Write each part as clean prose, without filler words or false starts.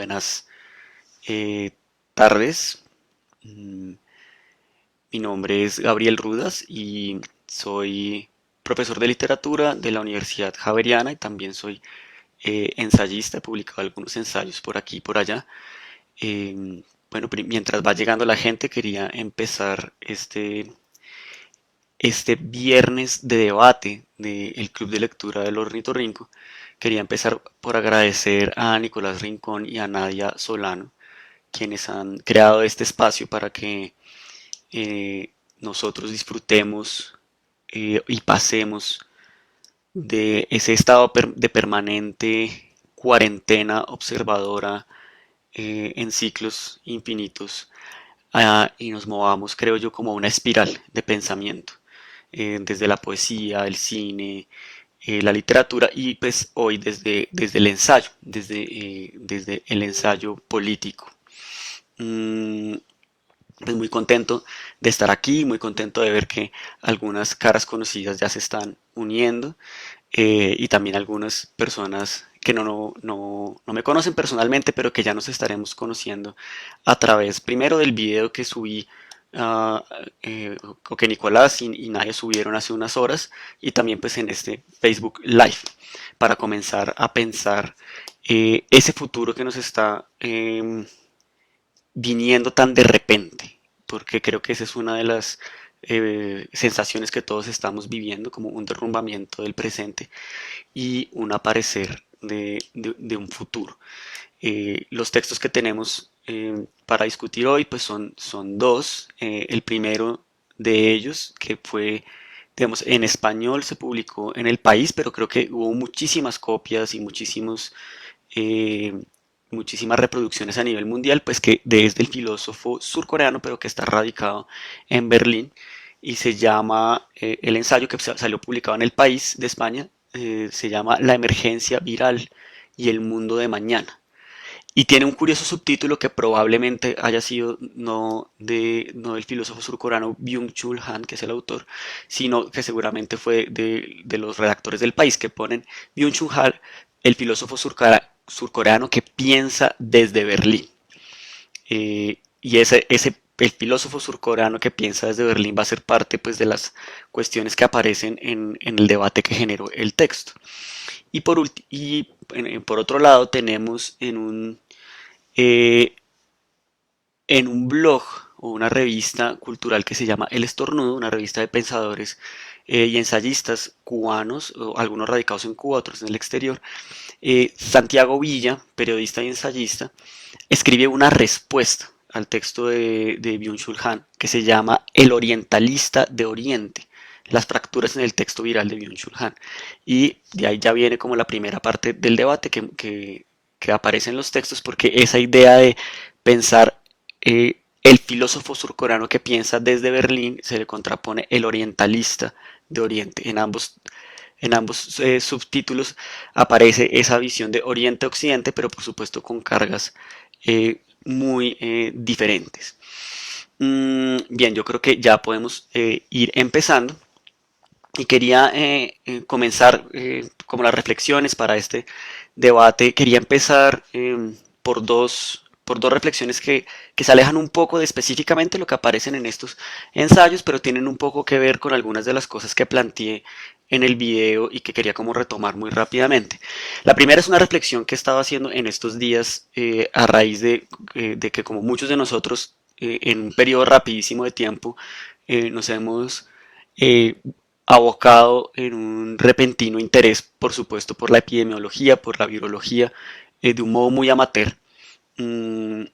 Buenas tardes. Mm, Mi nombre es Gabriel Rudas y soy profesor de literatura de la Universidad Javeriana y también soy ensayista. He publicado algunos ensayos por aquí y por allá. Bueno, mientras va llegando la gente, quería empezar este viernes de debate del Club de Lectura del Ornitorrinco. Quería empezar por agradecer a Nicolás Rincón y a Nadia Solano, quienes han creado este espacio para que nosotros disfrutemos y pasemos de ese estado de permanente cuarentena observadora en ciclos infinitos y nos movamos, creo yo, como una espiral de pensamiento, desde la poesía, el cine, la literatura y pues hoy desde el ensayo, desde el ensayo político. Mm, pues muy contento de estar aquí, muy contento de ver que algunas caras conocidas ya se están uniendo y también algunas personas que no me conocen personalmente, pero que ya nos estaremos conociendo a través primero del video que subí uh, o que Nicolás y Nadia subieron hace unas horas y también pues en este Facebook Live para comenzar a pensar ese futuro que nos está viniendo tan de repente, porque creo que esa es una de las sensaciones que todos estamos viviendo, como un derrumbamiento del presente y un aparecer de un futuro. Los textos que tenemos para discutir hoy pues son dos. El primero de ellos, que fue, digamos, en español, se publicó en El País, pero creo que hubo muchísimas copias y eh, muchísimas reproducciones a nivel mundial, pues que desde el filósofo surcoreano, pero que está radicado en Berlín, y se llama, el ensayo que salió publicado en El País de España, se llama La emergencia viral y el mundo de mañana. Y tiene un curioso subtítulo que probablemente haya sido no del filósofo surcoreano Byung-Chul Han, que es el autor, sino que seguramente fue de los redactores del País, que ponen Byung-Chul Han, el filósofo surcoreano que piensa desde Berlín. Y el filósofo surcoreano que piensa desde Berlín va a ser parte pues, de las cuestiones que aparecen en el debate que generó el texto. Por otro lado tenemos eh, en un blog o una revista cultural que se llama El Estornudo, una revista de pensadores y ensayistas cubanos, o algunos radicados en Cuba, otros en el exterior. Santiago Villa, periodista y ensayista, escribe una respuesta al texto de Byung-Chul Han que se llama El orientalista de Oriente, las fracturas en el texto viral de Byung-Chul Han. Y de ahí ya viene como la primera parte del debate que aparece en los textos, porque esa idea de pensar el filósofo surcoreano que piensa desde Berlín se le contrapone el orientalista de Oriente. En ambos subtítulos aparece esa visión de Oriente-Occidente, pero por supuesto con cargas muy diferentes. Bien, yo creo que ya podemos ir empezando y quería comenzar como las reflexiones para este debate. Quería empezar por dos reflexiones que se alejan un poco de específicamente lo que aparecen en estos ensayos, pero tienen un poco que ver con algunas de las cosas que planteé en el video y que quería como retomar muy rápidamente. La primera es una reflexión que estaba haciendo en estos días a raíz de que como muchos de nosotros en un periodo rapidísimo de tiempo nos hemos eh, abocado en un repentino interés, por supuesto, por la epidemiología, por la virología, de un modo muy amateur. Mm,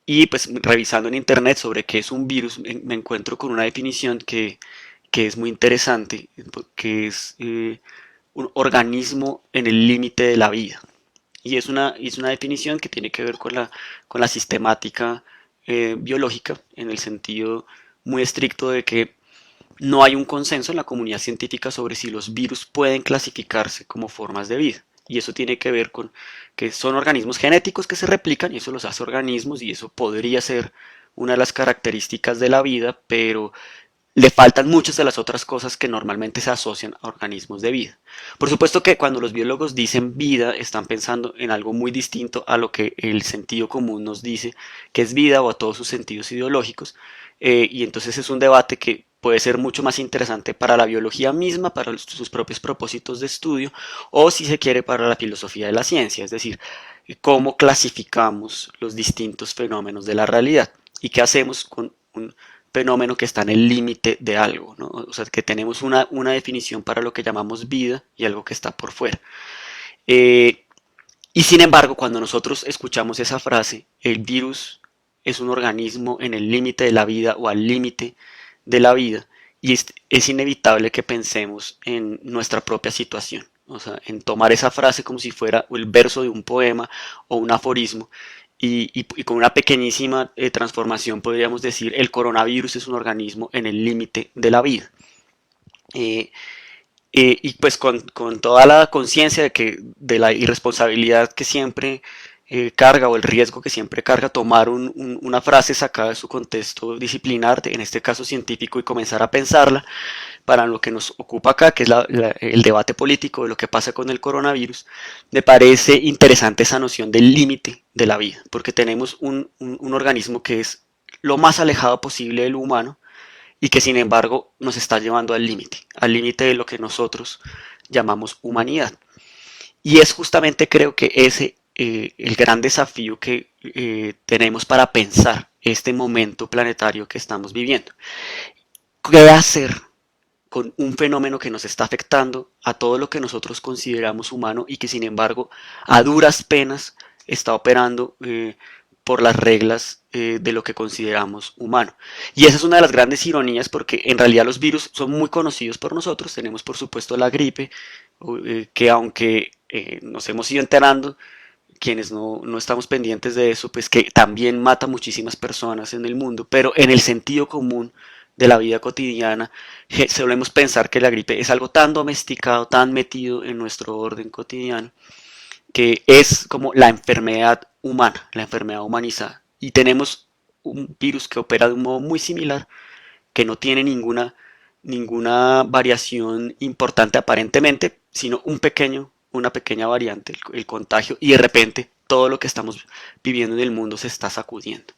y pues revisando en internet sobre qué es un virus, me encuentro con una definición que es muy interesante, que es un organismo en el límite de la vida. Y es una definición que tiene que ver con la sistemática biológica, en el sentido muy estricto de que no hay un consenso en la comunidad científica sobre si los virus pueden clasificarse como formas de vida. Y eso tiene que ver con que son organismos genéticos que se replican y eso los hace organismos y eso podría ser una de las características de la vida, pero le faltan muchas de las otras cosas que normalmente se asocian a organismos de vida. Por supuesto que cuando los biólogos dicen vida, están pensando en algo muy distinto a lo que el sentido común nos dice que es vida o a todos sus sentidos ideológicos. Y entonces es un debate que puede ser mucho más interesante para la biología misma, para sus propios propósitos de estudio, o si se quiere para la filosofía de la ciencia, es decir, cómo clasificamos los distintos fenómenos de la realidad y qué hacemos con un fenómeno que está en el límite de algo, ¿no? O sea, que tenemos una definición para lo que llamamos vida y algo que está por fuera. Eh, y sin embargo, cuando nosotros escuchamos esa frase, el virus es un organismo en el límite de la vida o al límite de la vida, y es inevitable que pensemos en nuestra propia situación. O sea, en tomar esa frase como si fuera el verso de un poema o un aforismo y con una pequeñísima transformación podríamos decir el coronavirus es un organismo en el límite de la vida. Eh, y pues con toda la conciencia de la irresponsabilidad que siempre carga o el riesgo que siempre carga tomar una frase sacada de su contexto disciplinar, en este caso científico, y comenzar a pensarla para lo que nos ocupa acá, que es el debate político de lo que pasa con el coronavirus, me parece interesante esa noción del límite de la vida, porque tenemos un organismo que es lo más alejado posible del humano y que sin embargo nos está llevando al límite de lo que nosotros llamamos humanidad. Y es justamente creo que ese el gran desafío que tenemos para pensar este momento planetario que estamos viviendo. ¿Qué hacer con un fenómeno que nos está afectando a todo lo que nosotros consideramos humano y que sin embargo a duras penas está operando por las reglas de lo que consideramos humano? Y esa es una de las grandes ironías porque en realidad los virus son muy conocidos por nosotros. Tenemos por supuesto la gripe, que aunque nos hemos ido enterando, quienes no estamos pendientes de eso, pues que también mata muchísimas personas en el mundo, pero en el sentido común de la vida cotidiana, solemos pensar que la gripe es algo tan domesticado, tan metido en nuestro orden cotidiano, que es como la enfermedad humana, la enfermedad humanizada. Y tenemos un virus que opera de un modo muy similar, que no tiene ninguna variación importante aparentemente, sino una pequeña variante, el contagio, y de repente todo lo que estamos viviendo en el mundo se está sacudiendo.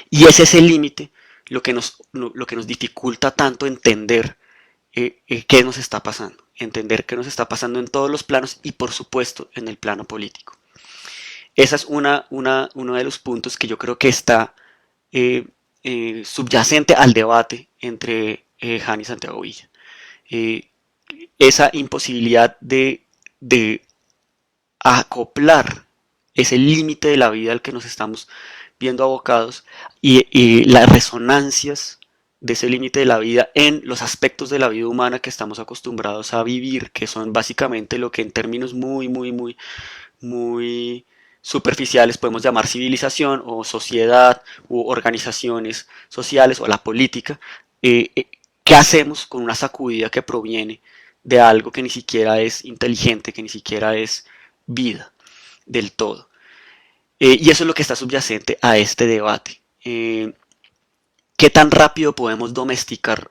Y ese es el límite lo que nos dificulta tanto entender qué nos está pasando, entender qué nos está pasando en todos los planos y por supuesto en el plano político. Esa es uno de los puntos que yo creo que está eh, subyacente al debate entre Han y Santiago Villa. Eh, esa imposibilidad de acoplar ese límite de la vida al que nos estamos viendo abocados y las resonancias de ese límite de la vida en los aspectos de la vida humana que estamos acostumbrados a vivir, que son básicamente lo que en términos muy superficiales podemos llamar civilización o sociedad u organizaciones sociales o la política. ¿Qué hacemos con una sacudida que proviene de algo que ni siquiera es inteligente, que ni siquiera es vida del todo? Y eso es lo que está subyacente a este debate. ¿Qué tan rápido podemos domesticar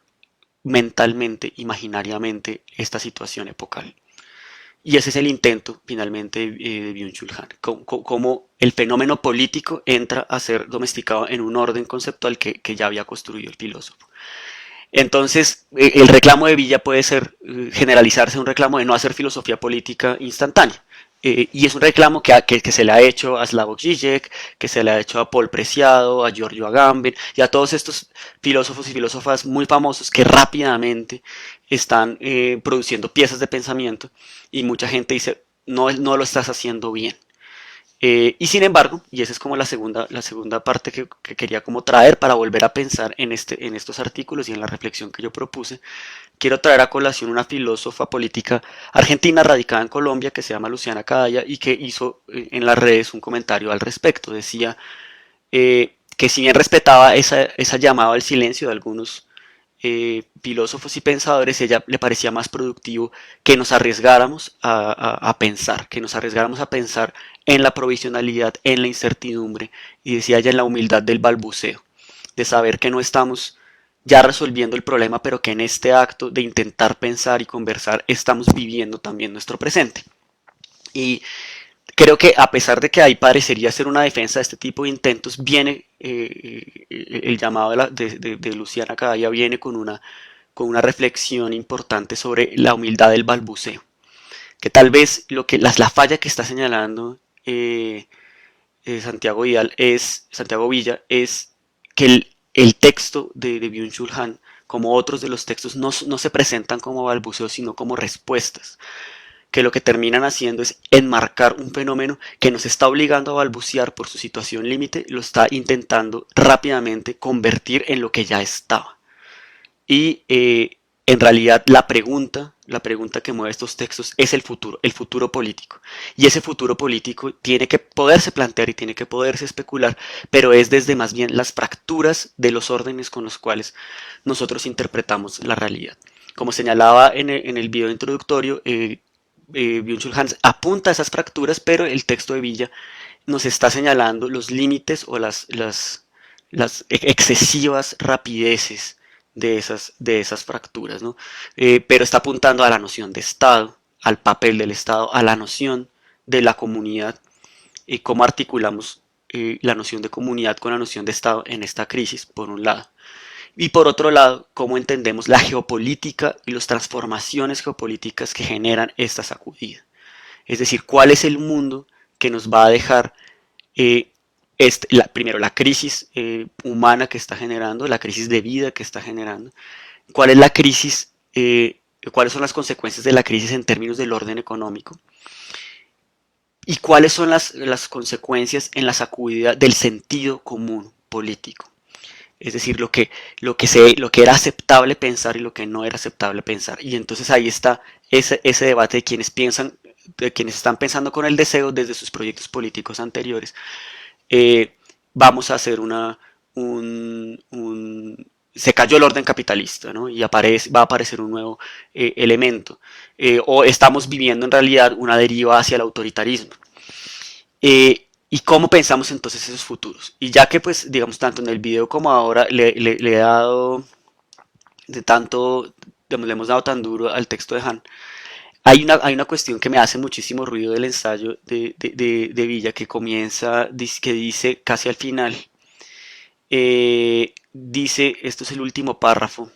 mentalmente, imaginariamente, esta situación epocal? Y ese es el intento, finalmente, de Byung-Chul Han. Cómo el fenómeno político entra a ser domesticado en un orden conceptual que ya había construido el filósofo. Entonces, el reclamo de Villa puede ser generalizarse un reclamo de no hacer filosofía política instantánea. Y es un reclamo que se le ha hecho a Slavoj Žižek, que se le ha hecho a Paul Preciado, a Giorgio Agamben y a todos estos filósofos y filósofas muy famosos que rápidamente están produciendo piezas de pensamiento y mucha gente dice, no lo estás haciendo bien. Y sin embargo, y esa es como la segunda parte que quería como traer para volver a pensar en estos artículos y en la reflexión que yo propuse, quiero traer a colación una filósofa política argentina radicada en Colombia que se llama Luciana Cadaya y que hizo en las redes un comentario al respecto. Decía que si bien respetaba esa llamada al silencio de algunos filósofos y pensadores, ella le parecía más productivo que nos arriesgáramos a pensar, que nos arriesgáramos a pensar en la provisionalidad, en la incertidumbre, y decía ella en la humildad del balbuceo, de saber que no estamos ya resolviendo el problema, pero que en este acto de intentar pensar y conversar estamos viviendo también nuestro presente. Y creo que a pesar de que ahí parecería ser una defensa de este tipo de intentos, viene el llamado de Luciana Cadaya viene con una reflexión importante sobre la humildad del balbuceo, que tal vez la falla que está señalando Santiago Villa es que el texto de Byung-Chul Han, como otros de los textos, no se presentan como balbuceos, sino como respuestas, que lo que terminan haciendo es enmarcar un fenómeno que nos está obligando a balbucear por su situación límite, lo está intentando rápidamente convertir en lo que ya estaba. Y en realidad la pregunta que mueve estos textos es el futuro político. Y ese futuro político tiene que poderse plantear y tiene que poderse especular, pero es desde más bien las fracturas de los órdenes con los cuales nosotros interpretamos la realidad. Como señalaba en el video introductorio, Byung-Chul Han apunta a esas fracturas, pero el texto de Villa nos está señalando los límites o las excesivas rapideces de esas fracturas, ¿no? Pero está apuntando a la noción de Estado, al papel del Estado, a la noción de la comunidad y cómo articulamos la noción de comunidad con la noción de Estado en esta crisis, por un lado. Y por otro lado, cómo entendemos la geopolítica y las transformaciones geopolíticas que generan esta sacudida. Es decir, cuál es el mundo que nos va a dejar primero la crisis humana que está generando, la crisis de vida que está generando, cuál es la crisis, cuáles son las consecuencias de la crisis en términos del orden económico y cuáles son las consecuencias en la sacudida del sentido común político. Es decir, lo que era aceptable pensar y lo que no era aceptable pensar. Y entonces ahí está ese debate de quienes piensan, de quienes están pensando con el deseo desde sus proyectos políticos anteriores. Vamos a hacer se cayó el orden capitalista, ¿no? Y va a aparecer un nuevo elemento. O estamos viviendo en realidad una deriva hacia el autoritarismo. ¿Y cómo pensamos entonces esos futuros? Y ya que, pues, digamos, tanto en el video como ahora le he dado de tanto, digamos, le hemos dado tan duro al texto de Han, hay una cuestión que me hace muchísimo ruido del ensayo de Villa que comienza, que dice casi al final, dice, esto es el último párrafo,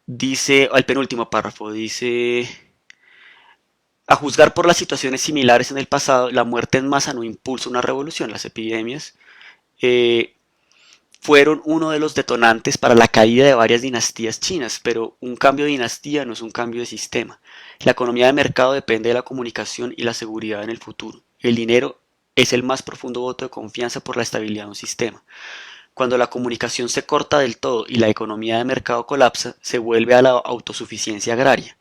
dice, el penúltimo párrafo, dice... A juzgar por las situaciones similares en el pasado, la muerte en masa no impulsa una revolución. Las epidemias eh, fueron uno de los detonantes para la caída de varias dinastías chinas, pero un cambio de dinastía no es un cambio de sistema. La economía de mercado depende de la comunicación y la seguridad en el futuro. El dinero es el más profundo voto de confianza por la estabilidad de un sistema. Cuando la comunicación se corta del todo y la economía de mercado colapsa, se vuelve a la autosuficiencia agraria.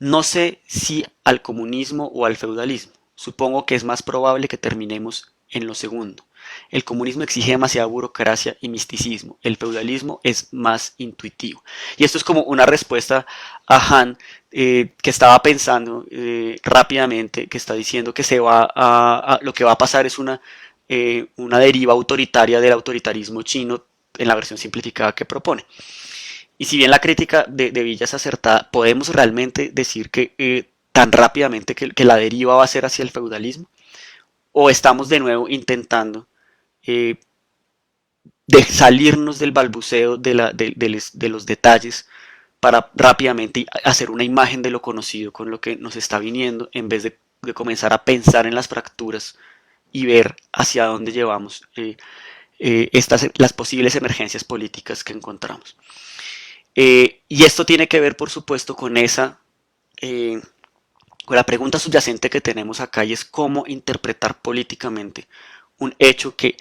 No sé si al comunismo o al feudalismo. Supongo que es más probable que terminemos en lo segundo. El comunismo exige demasiada burocracia y misticismo. El feudalismo es más intuitivo. Y esto es como una respuesta a Han, que estaba pensando rápidamente, que está diciendo que lo que va a pasar es una deriva autoritaria del autoritarismo chino en la versión simplificada que propone. Y si bien la crítica de Villa es acertada, ¿podemos realmente decir que tan rápidamente que la deriva va a ser hacia el feudalismo? ¿O estamos de nuevo intentando eh, de salirnos del balbuceo de los detalles para rápidamente hacer una imagen de lo conocido con lo que nos está viniendo en vez de comenzar a pensar en las fracturas y ver hacia dónde llevamos las posibles emergencias políticas que encontramos? Y esto tiene que ver, por supuesto, eh, con la pregunta subyacente que tenemos acá y es cómo interpretar políticamente un hecho que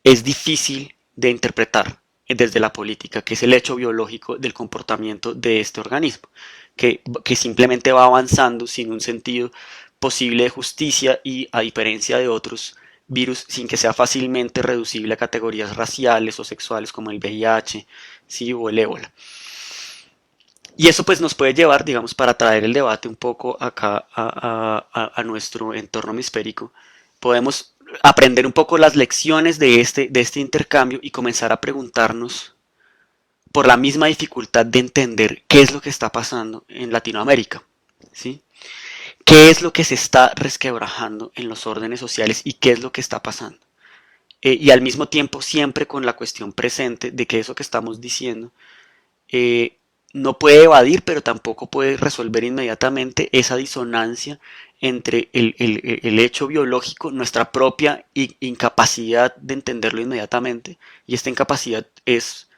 es difícil de interpretar desde la política, que es el hecho biológico del comportamiento de este organismo, que simplemente va avanzando sin un sentido posible de justicia y a diferencia de otros virus sin que sea fácilmente reducible a categorías raciales o sexuales como el VIH, ¿sí? O el ébola. Y eso pues nos puede llevar, digamos, para traer el debate un poco acá a nuestro entorno hemisférico. Podemos aprender un poco las lecciones de este intercambio y comenzar a preguntarnos por la misma dificultad de entender qué es lo que está pasando en Latinoamérica, ¿sí? ¿Qué es lo que se está resquebrajando en los órdenes sociales y qué es lo que está pasando? Y al mismo tiempo siempre con la cuestión presente de que eso que estamos diciendo eh, no puede evadir, pero tampoco puede resolver inmediatamente esa disonancia entre el hecho biológico, nuestra propia incapacidad de entenderlo inmediatamente, y esta incapacidad es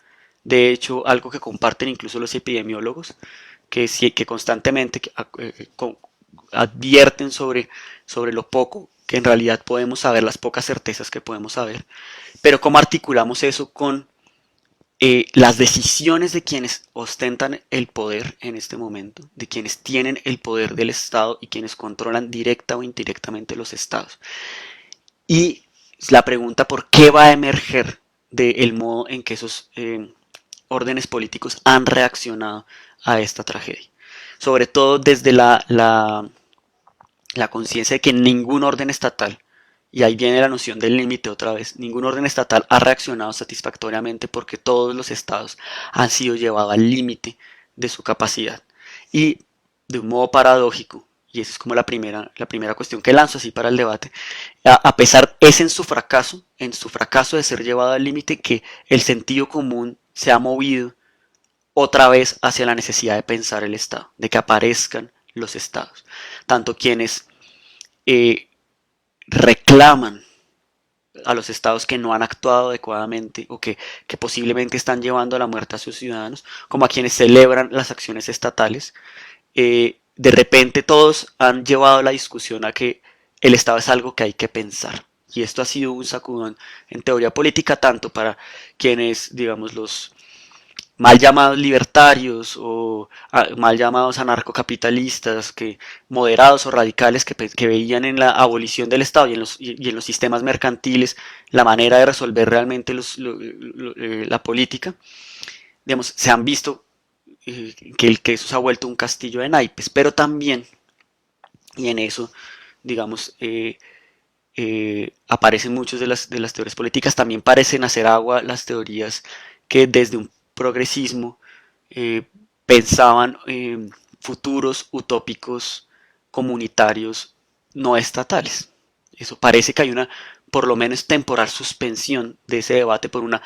de hecho algo que comparten incluso los epidemiólogos, que constantemente advierten sobre lo poco que en realidad podemos saber, las pocas certezas que podemos saber, pero cómo articulamos eso con las decisiones de quienes ostentan el poder en este momento, de quienes tienen el poder del Estado y quienes controlan directa o indirectamente los estados. Y la pregunta por qué va a emerger del modo en que esos órdenes políticos han reaccionado a esta tragedia. Sobre todo desde la conciencia de que ningún orden estatal, y ahí viene la noción del límite otra vez, ningún orden estatal ha reaccionado satisfactoriamente porque todos los estados han sido llevados al límite de su capacidad. Y de un modo paradójico, y esa es como la primera cuestión que lanzo así para el debate, a pesar es en su fracaso de ser llevado al límite, que el sentido común se ha movido otra vez hacia la necesidad de pensar el Estado, de que aparezcan los estados. Tanto quienes eh, reclaman a los estados que no han actuado adecuadamente o que posiblemente están llevando a la muerte a sus ciudadanos, como a quienes celebran las acciones estatales, de repente todos han llevado la discusión a que el Estado es algo que hay que pensar. Y esto ha sido un sacudón en teoría política, tanto para quienes, digamos, los mal llamados libertarios o mal llamados anarcocapitalistas, que moderados o radicales que veían en la abolición del Estado y en los sistemas mercantiles la manera de resolver realmente la política, digamos, se han visto que eso se ha vuelto un castillo de naipes, pero también, y en eso, digamos, aparecen muchas de las teorías políticas, también parecen hacer agua las teorías que desde un progresismo eh, pensaban futuros utópicos comunitarios no estatales. Eso parece que hay una, por lo menos temporal, suspensión de ese debate por una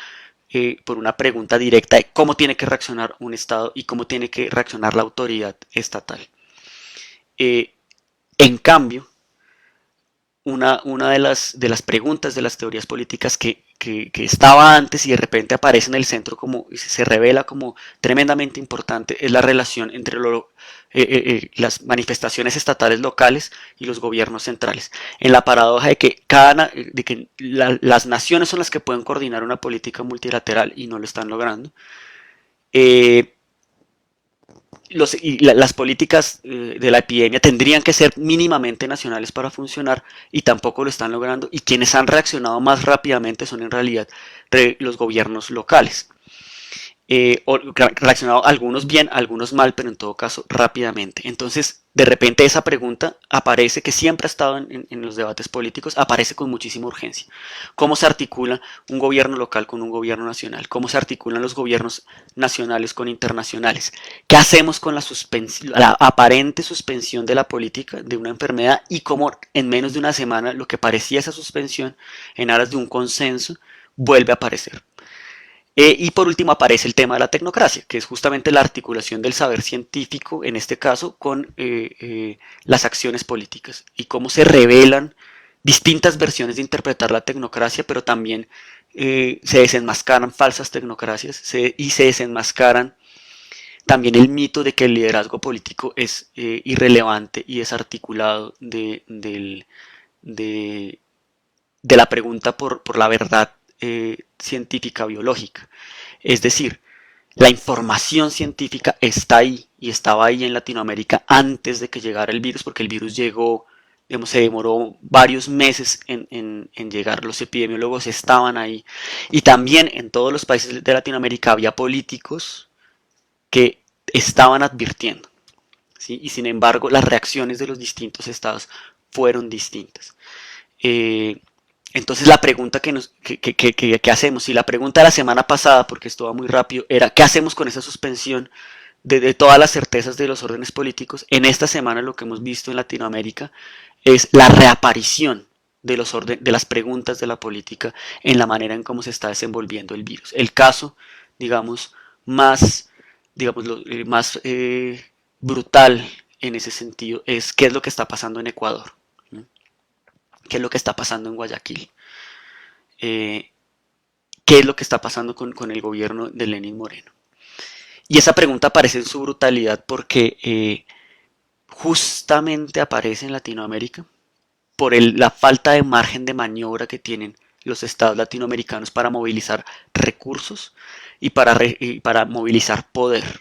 pregunta directa de cómo tiene que reaccionar un Estado y cómo tiene que reaccionar la autoridad estatal. Eh, en cambio, una de las preguntas de las teorías políticas que estaba antes y de repente aparece en el centro como se revela como tremendamente importante es la relación entre las manifestaciones estatales locales y los gobiernos centrales. En la paradoja de que, las naciones son las que pueden coordinar una política multilateral y no lo están logrando. Eh, las políticas de la epidemia tendrían que ser mínimamente nacionales para funcionar y tampoco lo están logrando, y quienes han reaccionado más rápidamente son en realidad los gobiernos locales. Reaccionado algunos bien, algunos mal, pero en todo caso rápidamente. Entonces, de repente esa pregunta aparece, que siempre ha estado en los debates políticos, aparece con muchísima urgencia. ¿Cómo se articula un gobierno local con un gobierno nacional? ¿Cómo se articulan los gobiernos nacionales con internacionales? ¿Qué hacemos con la aparente suspensión de la política de una enfermedad y cómo en menos de una semana lo que parecía esa suspensión en aras de un consenso vuelve a aparecer? Y por último aparece el tema de la tecnocracia, que es justamente la articulación del saber científico, en este caso, con las acciones políticas y cómo se revelan distintas versiones de interpretar la tecnocracia, pero también se desenmascaran falsas tecnocracias y se desenmascaran también el mito de que el liderazgo político es irrelevante y desarticulado de, de la pregunta por la verdad científica biológica. Es decir, la información científica está ahí y estaba ahí en Latinoamérica antes de que llegara el virus, porque el virus llegó, digamos, se demoró varios meses en llegar, los epidemiólogos estaban ahí, y también en todos los países de Latinoamérica había políticos que estaban advirtiendo, ¿sí? Y sin embargo las reacciones de los distintos estados fueron distintas. Entonces la pregunta que hacemos, y la pregunta de la semana pasada, porque esto va muy rápido, era ¿qué hacemos con esa suspensión de todas las certezas de los órdenes políticos? En esta semana lo que hemos visto en Latinoamérica es la reaparición de las preguntas de la política en la manera en cómo se está desenvolviendo el virus. El caso, digamos, más, más brutal en ese sentido es qué es lo que está pasando en Ecuador, ¿no? ¿Qué es lo que está pasando en Guayaquil? Eh, ¿Qué es lo que está pasando con el gobierno de Lenín Moreno? Y esa pregunta aparece en su brutalidad porque justamente aparece en Latinoamérica por la falta de margen de maniobra que tienen los estados latinoamericanos para movilizar recursos y para movilizar poder.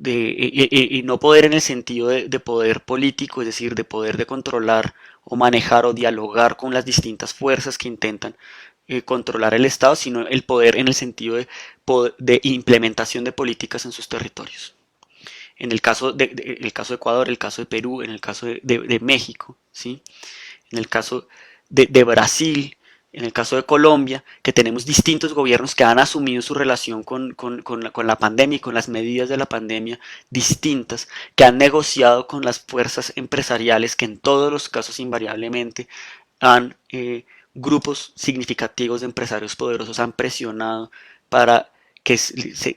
Y no poder en el sentido de poder político, es decir, de poder de controlar o manejar o dialogar con las distintas fuerzas que intentan controlar el Estado, sino el poder en el sentido de implementación de políticas en sus territorios. En el caso de Ecuador, el caso de Perú, en el caso de México, ¿sí? En el caso de Brasil, en el caso de Colombia, que tenemos distintos gobiernos que han asumido su relación con la pandemia y con las medidas de la pandemia distintas, que han negociado con las fuerzas empresariales, que en todos los casos invariablemente han grupos significativos de empresarios poderosos han presionado para que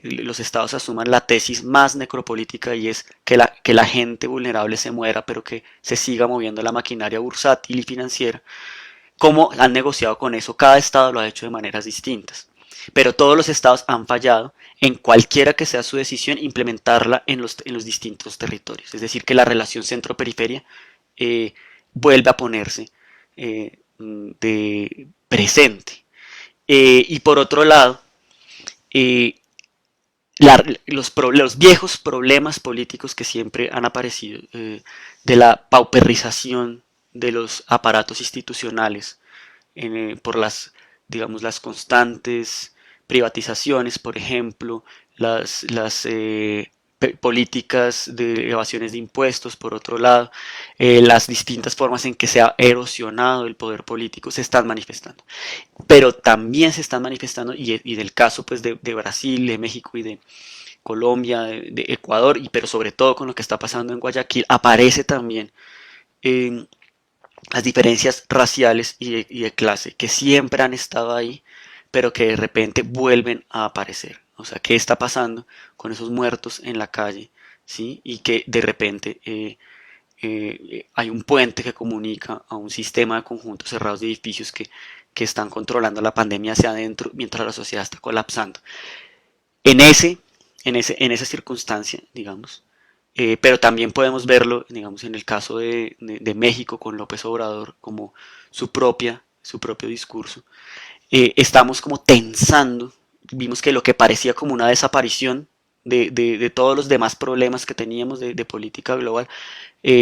los estados asuman la tesis más necropolítica, y es que la gente vulnerable se muera, pero que se siga moviendo la maquinaria bursátil y financiera. ¿Cómo han negociado con eso? Cada estado lo ha hecho de maneras distintas. Pero todos los estados han fallado en cualquiera que sea su decisión implementarla en los distintos territorios. Es decir, que la relación centro-periferia vuelve a ponerse de presente. Y por otro lado, eh, los viejos problemas políticos que siempre han aparecido, de la pauperización de los aparatos institucionales por digamos, las constantes privatizaciones, por ejemplo, las políticas de evasiones de impuestos, por otro lado, las distintas formas en que se ha erosionado el poder político se están manifestando. Pero también se están manifestando, y del caso pues de Brasil, de México y de Colombia, de Ecuador, pero sobre todo con lo que está pasando en Guayaquil, aparece también eh, las diferencias raciales y de clase que siempre han estado ahí, pero que de repente vuelven a aparecer. O sea, ¿qué está pasando con esos muertos en la calle? ¿Sí? Y que de repente hay un puente que comunica a un sistema de conjuntos cerrados de edificios que están controlando la pandemia hacia adentro mientras la sociedad está colapsando. En, ese, en esa circunstancia, digamos, pero también podemos verlo, digamos, en el caso de México con López Obrador como su propio discurso. Estamos como tensando, vimos que lo que parecía como una desaparición de todos los demás problemas que teníamos de política global,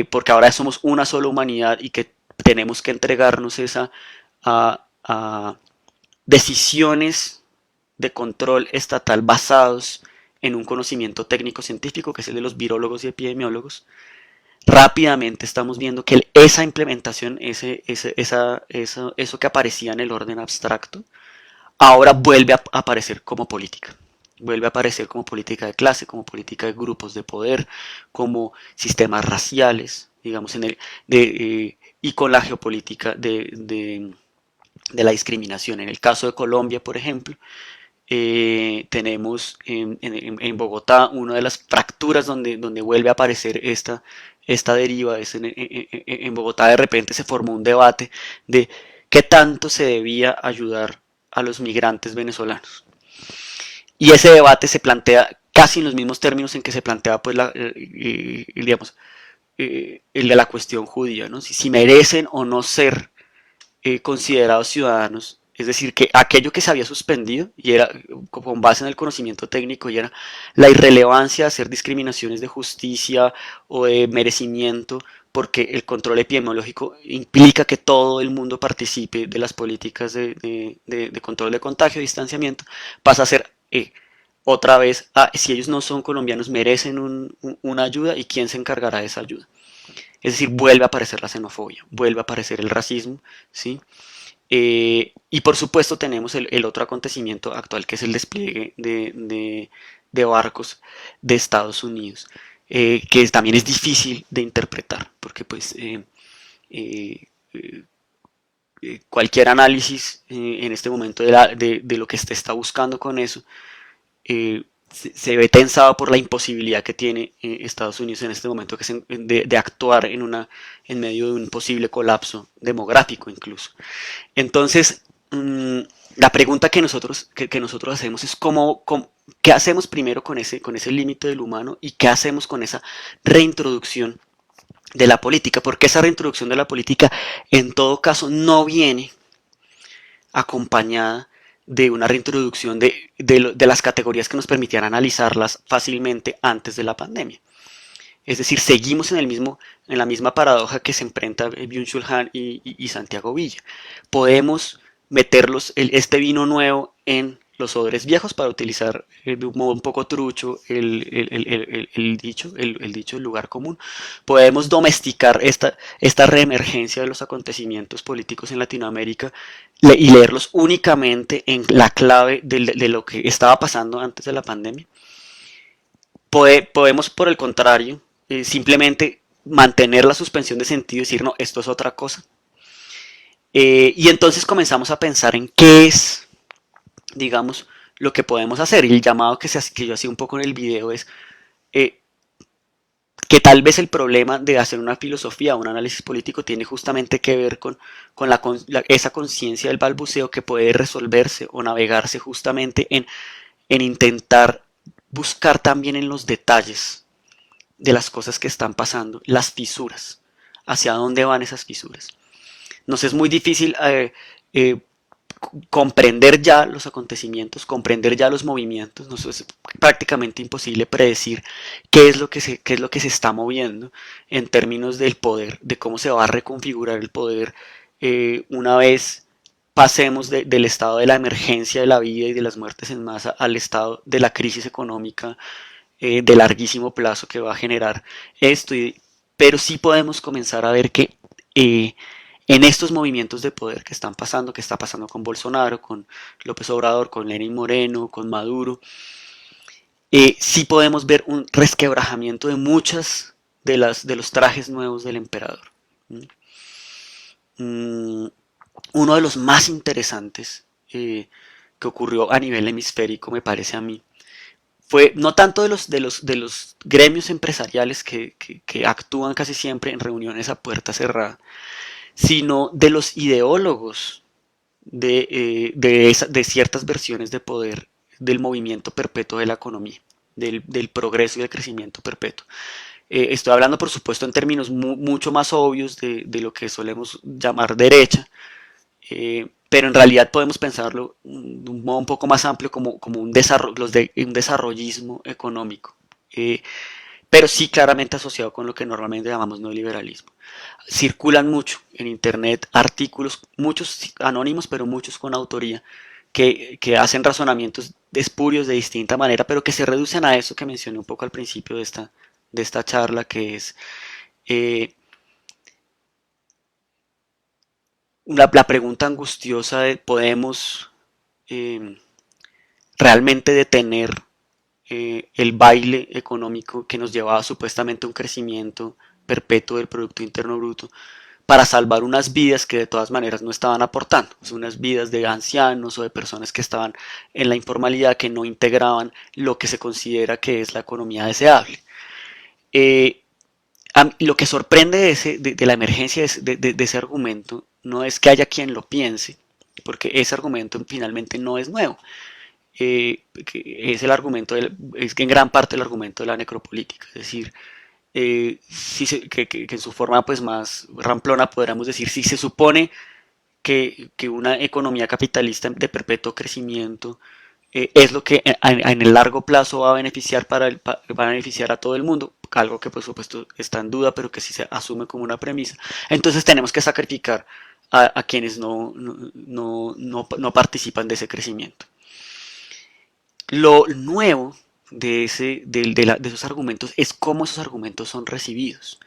porque ahora somos una sola humanidad y que tenemos que entregarnos a decisiones de control estatal basados en un conocimiento técnico científico, que es el de los virólogos y epidemiólogos. Rápidamente estamos viendo que esa implementación, eso que aparecía en el orden abstracto, ahora vuelve a aparecer como política. Vuelve a aparecer como política de clase, como política de grupos de poder, como sistemas raciales, digamos, y con la geopolítica de la discriminación. En el caso de Colombia, por ejemplo, tenemos en Bogotá una de las fracturas donde vuelve a aparecer esta deriva. En Bogotá de repente se formó un debate de qué tanto se debía ayudar a los migrantes venezolanos. Y ese debate se plantea casi en los mismos términos en que se plantea pues digamos, el de la cuestión judía, ¿no? Si merecen o no ser considerados ciudadanos. Es decir, que aquello que se había suspendido, y era con base en el conocimiento técnico, y era la irrelevancia de hacer discriminaciones de justicia o de merecimiento, porque el control epidemiológico implica que todo el mundo participe de las políticas de control de contagio, de distanciamiento, pasa a ser otra vez, si ellos no son colombianos, merecen una ayuda, y quién se encargará de esa ayuda. Es decir, vuelve a aparecer la xenofobia, vuelve a aparecer el racismo, ¿sí? Y por supuesto tenemos el otro acontecimiento actual que es el despliegue de barcos de Estados Unidos, que también es difícil de interpretar, porque pues eh, eh, cualquier análisis en este momento de lo que se está buscando con eso se ve tensado por la imposibilidad que tiene Estados Unidos en este momento de actuar en medio de un posible colapso demográfico incluso. Entonces, la pregunta que nosotros hacemos es qué hacemos primero con ese límite del humano y qué hacemos con esa reintroducción de la política, porque esa reintroducción de la política en todo caso no viene acompañada de una reintroducción de las categorías que nos permitían analizarlas fácilmente antes de la pandemia. Es decir, seguimos en la misma paradoja que se enfrenta Byung-Chul Han y Santiago Villa. Podemos meterlos este vino nuevo en los odres viejos para utilizar de un modo un poco trucho el dicho del lugar común. Podemos domesticar esta reemergencia de los acontecimientos políticos en Latinoamérica y leerlos únicamente en la clave de lo que estaba pasando antes de la pandemia. Podemos, por el contrario, simplemente mantener la suspensión de sentido y decir, no, esto es otra cosa. Y entonces comenzamos a pensar en qué es, digamos, lo que podemos hacer. Y el llamado que yo hacía un poco en el video es eh, que tal vez el problema de hacer una filosofía, un análisis político, tiene justamente que ver con esa conciencia del balbuceo que puede resolverse o navegarse justamente en intentar buscar también en los detalles de las cosas que están pasando, las fisuras, hacia dónde van esas fisuras. Nos es muy difícil comprender ya los acontecimientos, comprender ya los movimientos, nos es prácticamente imposible predecir qué es lo que se está moviendo en términos del poder, de cómo se va a reconfigurar el poder una vez pasemos del estado de la emergencia de la vida y de las muertes en masa al estado de la crisis económica de larguísimo plazo que va a generar esto, pero sí podemos comenzar a ver que en estos movimientos de poder que están pasando, que está pasando con Bolsonaro, con López Obrador, con Lenín Moreno, con Maduro, sí podemos ver un resquebrajamiento de muchas de los trajes nuevos del emperador. Mm, Uno de los más interesantes que ocurrió a nivel hemisférico, me parece a mí, fue no tanto de los gremios empresariales que actúan casi siempre en reuniones a puerta cerrada, sino de los ideólogos de ciertas versiones de poder del movimiento perpetuo de la economía, del progreso y del crecimiento perpetuo. Estoy hablando, por supuesto, en términos mucho más obvios de lo que solemos llamar derecha, pero en realidad podemos pensarlo de un modo un poco más amplio como un desarrollismo económico, pero sí claramente asociado con lo que normalmente llamamos neoliberalismo. Circulan mucho en internet artículos, muchos anónimos, pero muchos con autoría, que hacen razonamientos espurios de distinta manera, pero que se reducen a eso que mencioné un poco al principio de esta charla, que es eh, la pregunta angustiosa de ¿podemos eh, realmente detener el baile económico que nos llevaba supuestamente a un crecimiento perpetuo del Producto Interno Bruto para salvar unas vidas que de todas maneras no estaban aportando, unas vidas de ancianos o de personas que estaban en la informalidad que no integraban lo que se considera que es la economía deseable? Eh, lo que sorprende de la emergencia de ese argumento no es que haya quien lo piense, porque ese argumento finalmente no es nuevo. Es el argumento, es que en gran parte el argumento de la necropolítica, es decir, que en su forma pues más ramplona podríamos decir, si se supone que una economía capitalista de perpetuo crecimiento es lo que en el largo plazo va a beneficiar va a beneficiar a todo el mundo, algo que por supuesto está en duda, pero que sí se asume como una premisa. Entonces tenemos que sacrificar a quienes no participan de ese crecimiento. Lo nuevo de esos argumentos es cómo esos argumentos son recibidos.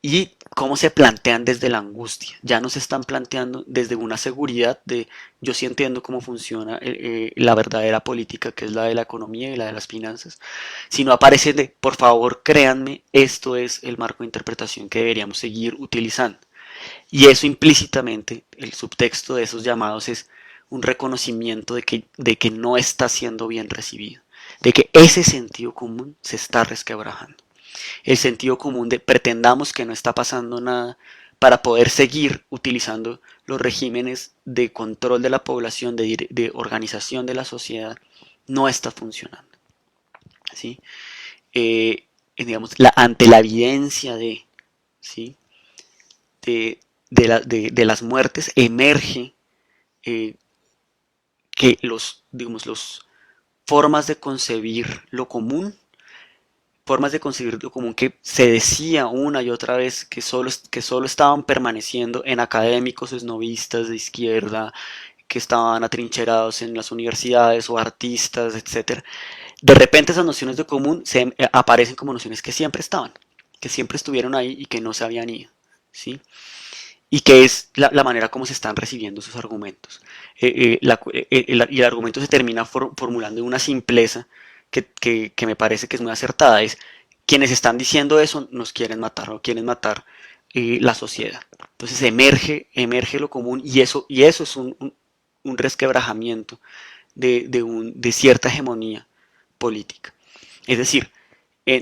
y cómo se plantean desde la angustia. Ya no se están planteando desde una seguridad de yo sí entiendo cómo funciona la verdadera política, que es la de la economía y la de las finanzas, sino aparecen de por favor créanme, esto es el marco de interpretación que deberíamos seguir utilizando. Y eso implícitamente, el subtexto de esos llamados es un reconocimiento de que no está siendo bien recibido, de que ese sentido común se está resquebrajando. El sentido común de pretendamos que no está pasando nada para poder seguir utilizando los regímenes de control de la población, de organización de la sociedad, no está funcionando. ¿Sí? Digamos, ante la evidencia ¿sí? de las muertes emerge eh, que digamos, los formas de concebir lo común, formas de concebir lo común que se decía una y otra vez que solo estaban permaneciendo en académicos esnovistas de izquierda, que estaban atrincherados en las universidades o artistas, etcétera. De repente esas nociones de común aparecen como nociones que siempre estaban, que siempre estuvieron ahí y que no se habían ido, ¿sí? Y que es la manera como se están recibiendo sus argumentos. Y el argumento se termina formulando en una simpleza que me parece que es muy acertada. Es quienes están diciendo eso nos quieren matar o quieren matar la sociedad. Entonces emerge lo común y eso es un resquebrajamiento de cierta hegemonía política. Es decir,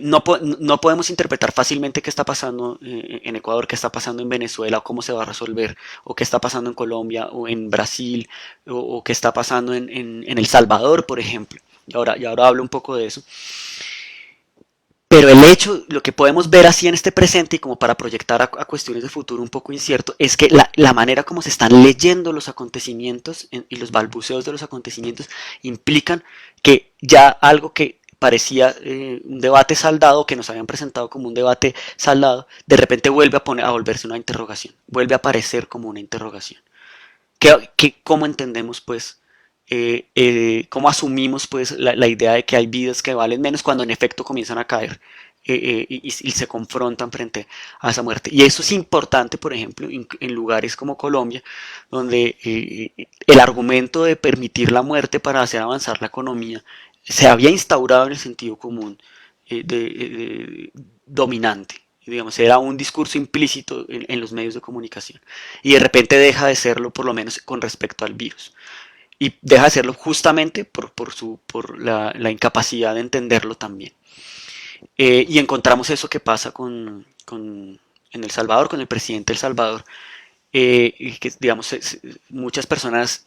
no podemos interpretar fácilmente qué está pasando en Ecuador, qué está pasando en Venezuela, o cómo se va a resolver, o qué está pasando en Colombia, o en Brasil, o qué está pasando en El Salvador, por ejemplo. Y ahora hablo un poco de eso. Pero el hecho, lo que podemos ver así en este presente y como para proyectar a cuestiones de futuro un poco incierto, es que la manera como se están leyendo los acontecimientos y los balbuceos de los acontecimientos implican que ya algo que parecía un debate saldado, que nos habían presentado como un debate saldado, de repente vuelve a volverse una interrogación, vuelve a aparecer como una interrogación. ¿Cómo entendemos pues cómo asumimos pues la idea de que hay vidas que valen menos cuando en efecto comienzan a caer y se confrontan frente a esa muerte? Y eso es importante, por ejemplo, en lugares como Colombia, donde el argumento de permitir la muerte para hacer avanzar la economía se había instaurado en el sentido común dominante. Digamos, era un discurso implícito en los medios de comunicación y de repente deja de serlo, por lo menos con respecto al virus, y deja de hacerlo justamente por la incapacidad de entenderlo también. Y encontramos eso que pasa en El Salvador, con el presidente de El Salvador, que digamos, muchas personas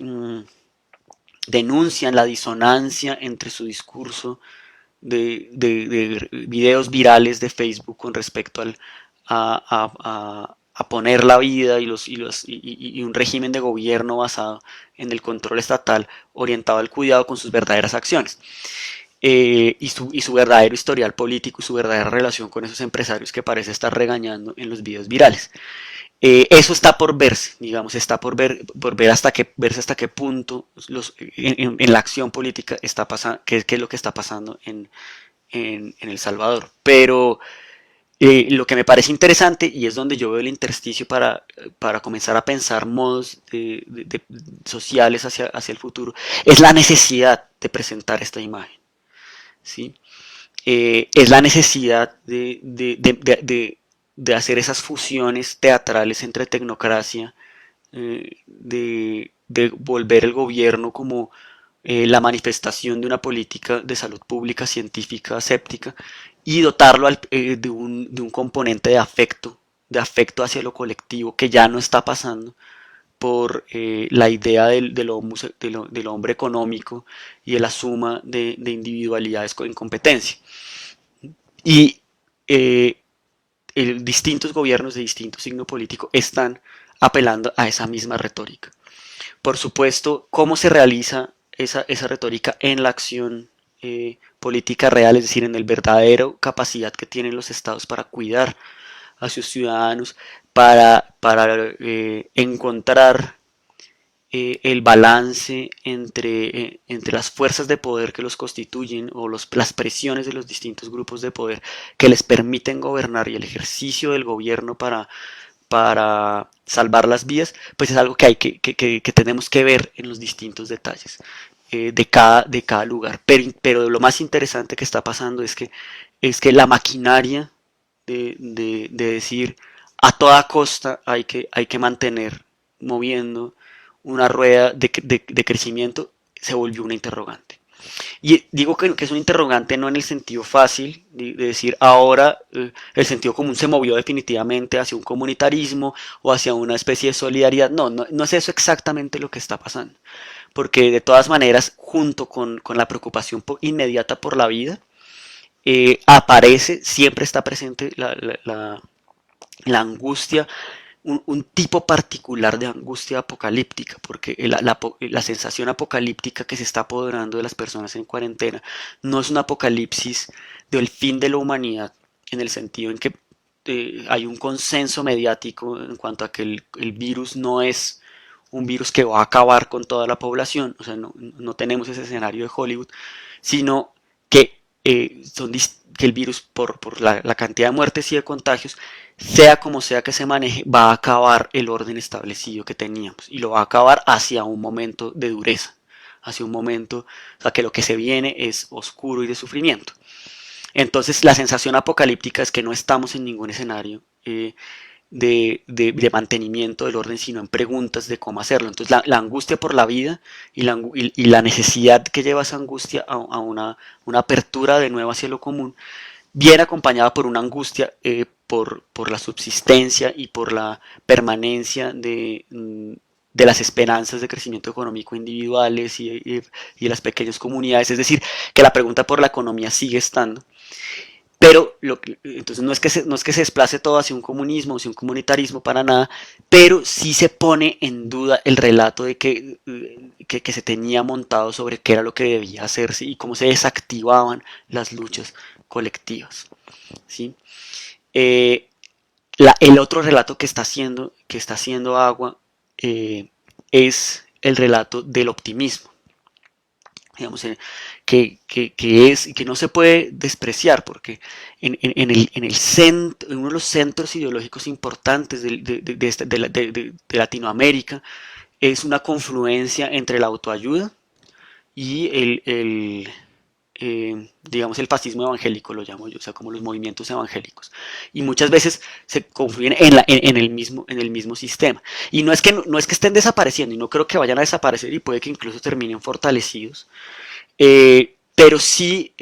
denuncian la disonancia entre su discurso de videos virales de Facebook con respecto a poner la vida y un régimen de gobierno basado en el control estatal orientado al cuidado con sus verdaderas acciones. Y su verdadero historial político y su verdadera relación con esos empresarios que parece estar regañando en los videos virales. Eso está por verse, digamos, está por ver verse hasta qué punto en la acción política está pasando, qué es lo que está pasando en El Salvador. Pero lo que me parece interesante, y es donde yo veo el intersticio para comenzar a pensar modos sociales hacia el futuro, es la necesidad de presentar esta imagen. ¿Sí? Es la necesidad de hacer esas fusiones teatrales entre tecnocracia, de volver el gobierno como la manifestación de una política de salud pública científica séptica y dotarlo de un componente de afecto hacia lo colectivo que ya no está pasando por la idea del hombre económico y de la suma de individualidades en competencia. Y eh, distintos gobiernos de distinto signo político están apelando a esa misma retórica. Por supuesto, ¿cómo se realiza esa retórica en la acción política real? Es decir, en el verdadero capacidad que tienen los estados para cuidar a sus ciudadanos, para encontrar el balance entre las fuerzas de poder que los constituyen o las presiones de los distintos grupos de poder que les permiten gobernar y el ejercicio del gobierno para salvar las vidas, pues es algo que tenemos que ver en los distintos detalles de cada lugar. Pero lo más interesante que está pasando es que la maquinaria de decir a toda costa hay que mantener moviendo una rueda de crecimiento se volvió una interrogante. Y digo que es un interrogante no en el sentido fácil de decir ahora el sentido común se movió definitivamente hacia un comunitarismo o hacia una especie de solidaridad. No es eso exactamente lo que está pasando. Porque de todas maneras, junto con la preocupación inmediata por la vida, aparece, siempre está presente la angustia, un tipo particular de angustia apocalíptica, porque la sensación apocalíptica que se está apoderando de las personas en cuarentena no es un apocalipsis del fin de la humanidad, en el sentido en que hay un consenso mediático en cuanto a que el virus no es un virus que va a acabar con toda la población, o sea, no tenemos ese escenario de Hollywood, sino que, que el virus, por la cantidad de muertes y de contagios, sea como sea que se maneje, va a acabar el orden establecido que teníamos y lo va a acabar hacia un momento de dureza, hacia un momento, o sea, que lo que se viene es oscuro y de sufrimiento. Entonces, la sensación apocalíptica es que no estamos en ningún escenario de mantenimiento del orden, sino en preguntas de cómo hacerlo. Entonces, la angustia por la vida y la necesidad que lleva esa angustia a una apertura de nuevo hacia lo común, viene acompañada por una angustia por la subsistencia y por la permanencia de las esperanzas de crecimiento económico individuales y de las pequeñas comunidades. Es decir, que la pregunta por la economía sigue estando. Pero entonces no es que se desplace todo hacia un comunismo, hacia un comunitarismo, para nada, pero sí se pone en duda el relato de que se tenía montado sobre qué era lo que debía hacerse y cómo se desactivaban las luchas colectivas. ¿Sí? El otro relato que está haciendo agua es el relato del optimismo, digamos, que es y que no se puede despreciar, porque en el centro, en uno de los centros ideológicos importantes de Latinoamérica es una confluencia entre la autoayuda y digamos, el fascismo evangélico, lo llamo yo, o sea, como los movimientos evangélicos. Y muchas veces se confluyen en el mismo sistema. Y no es que estén desapareciendo, y no creo que vayan a desaparecer, y puede que incluso terminen fortalecidos, pero sí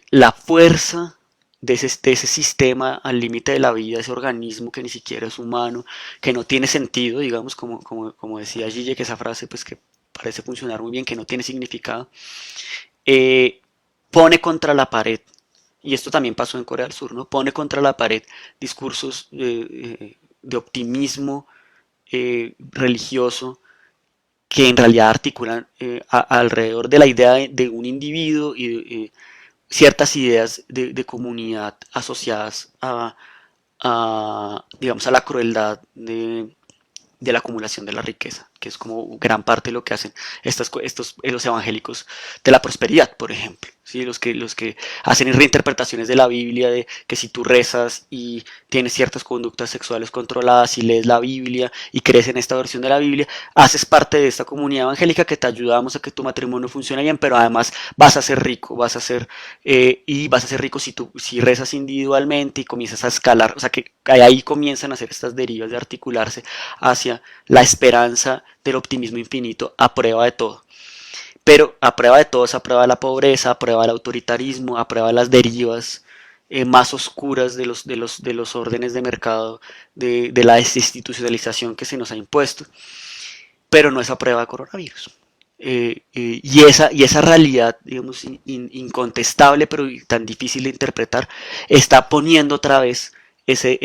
la fuerza de ese sistema al límite de la vida, ese organismo que ni siquiera es humano, que no tiene sentido, digamos, como decía Gille, que esa frase pues que parece funcionar muy bien, que no tiene significado, eh, pone contra la pared, y esto también pasó en Corea del Sur, ¿no? Pone contra la pared discursos de optimismo religioso que en realidad articulan alrededor de la idea de un individuo y ciertas ideas de comunidad asociadas digamos, a la crueldad de la acumulación de la riqueza, que es como gran parte de lo que hacen los evangélicos de la prosperidad, por ejemplo. ¿Sí? Los que hacen reinterpretaciones de la Biblia, de que si tú rezas y tienes ciertas conductas sexuales controladas y lees la Biblia y crees en esta versión de la Biblia, haces parte de esta comunidad evangélica que te ayudamos a que tu matrimonio funcione bien, pero además vas a ser rico, y vas a ser rico si rezas individualmente y comienzas a escalar, o sea que ahí comienzan a hacer estas derivas de articularse hacia la esperanza del optimismo infinito a prueba de todo. Pero a prueba de todo es a prueba de la pobreza, a prueba del autoritarismo, a prueba de las derivas más oscuras de los órdenes de mercado, de la desinstitucionalización que se nos ha impuesto, pero no es a prueba de coronavirus. Y esa realidad, digamos, incontestable, pero tan difícil de interpretar, está poniendo otra vez ese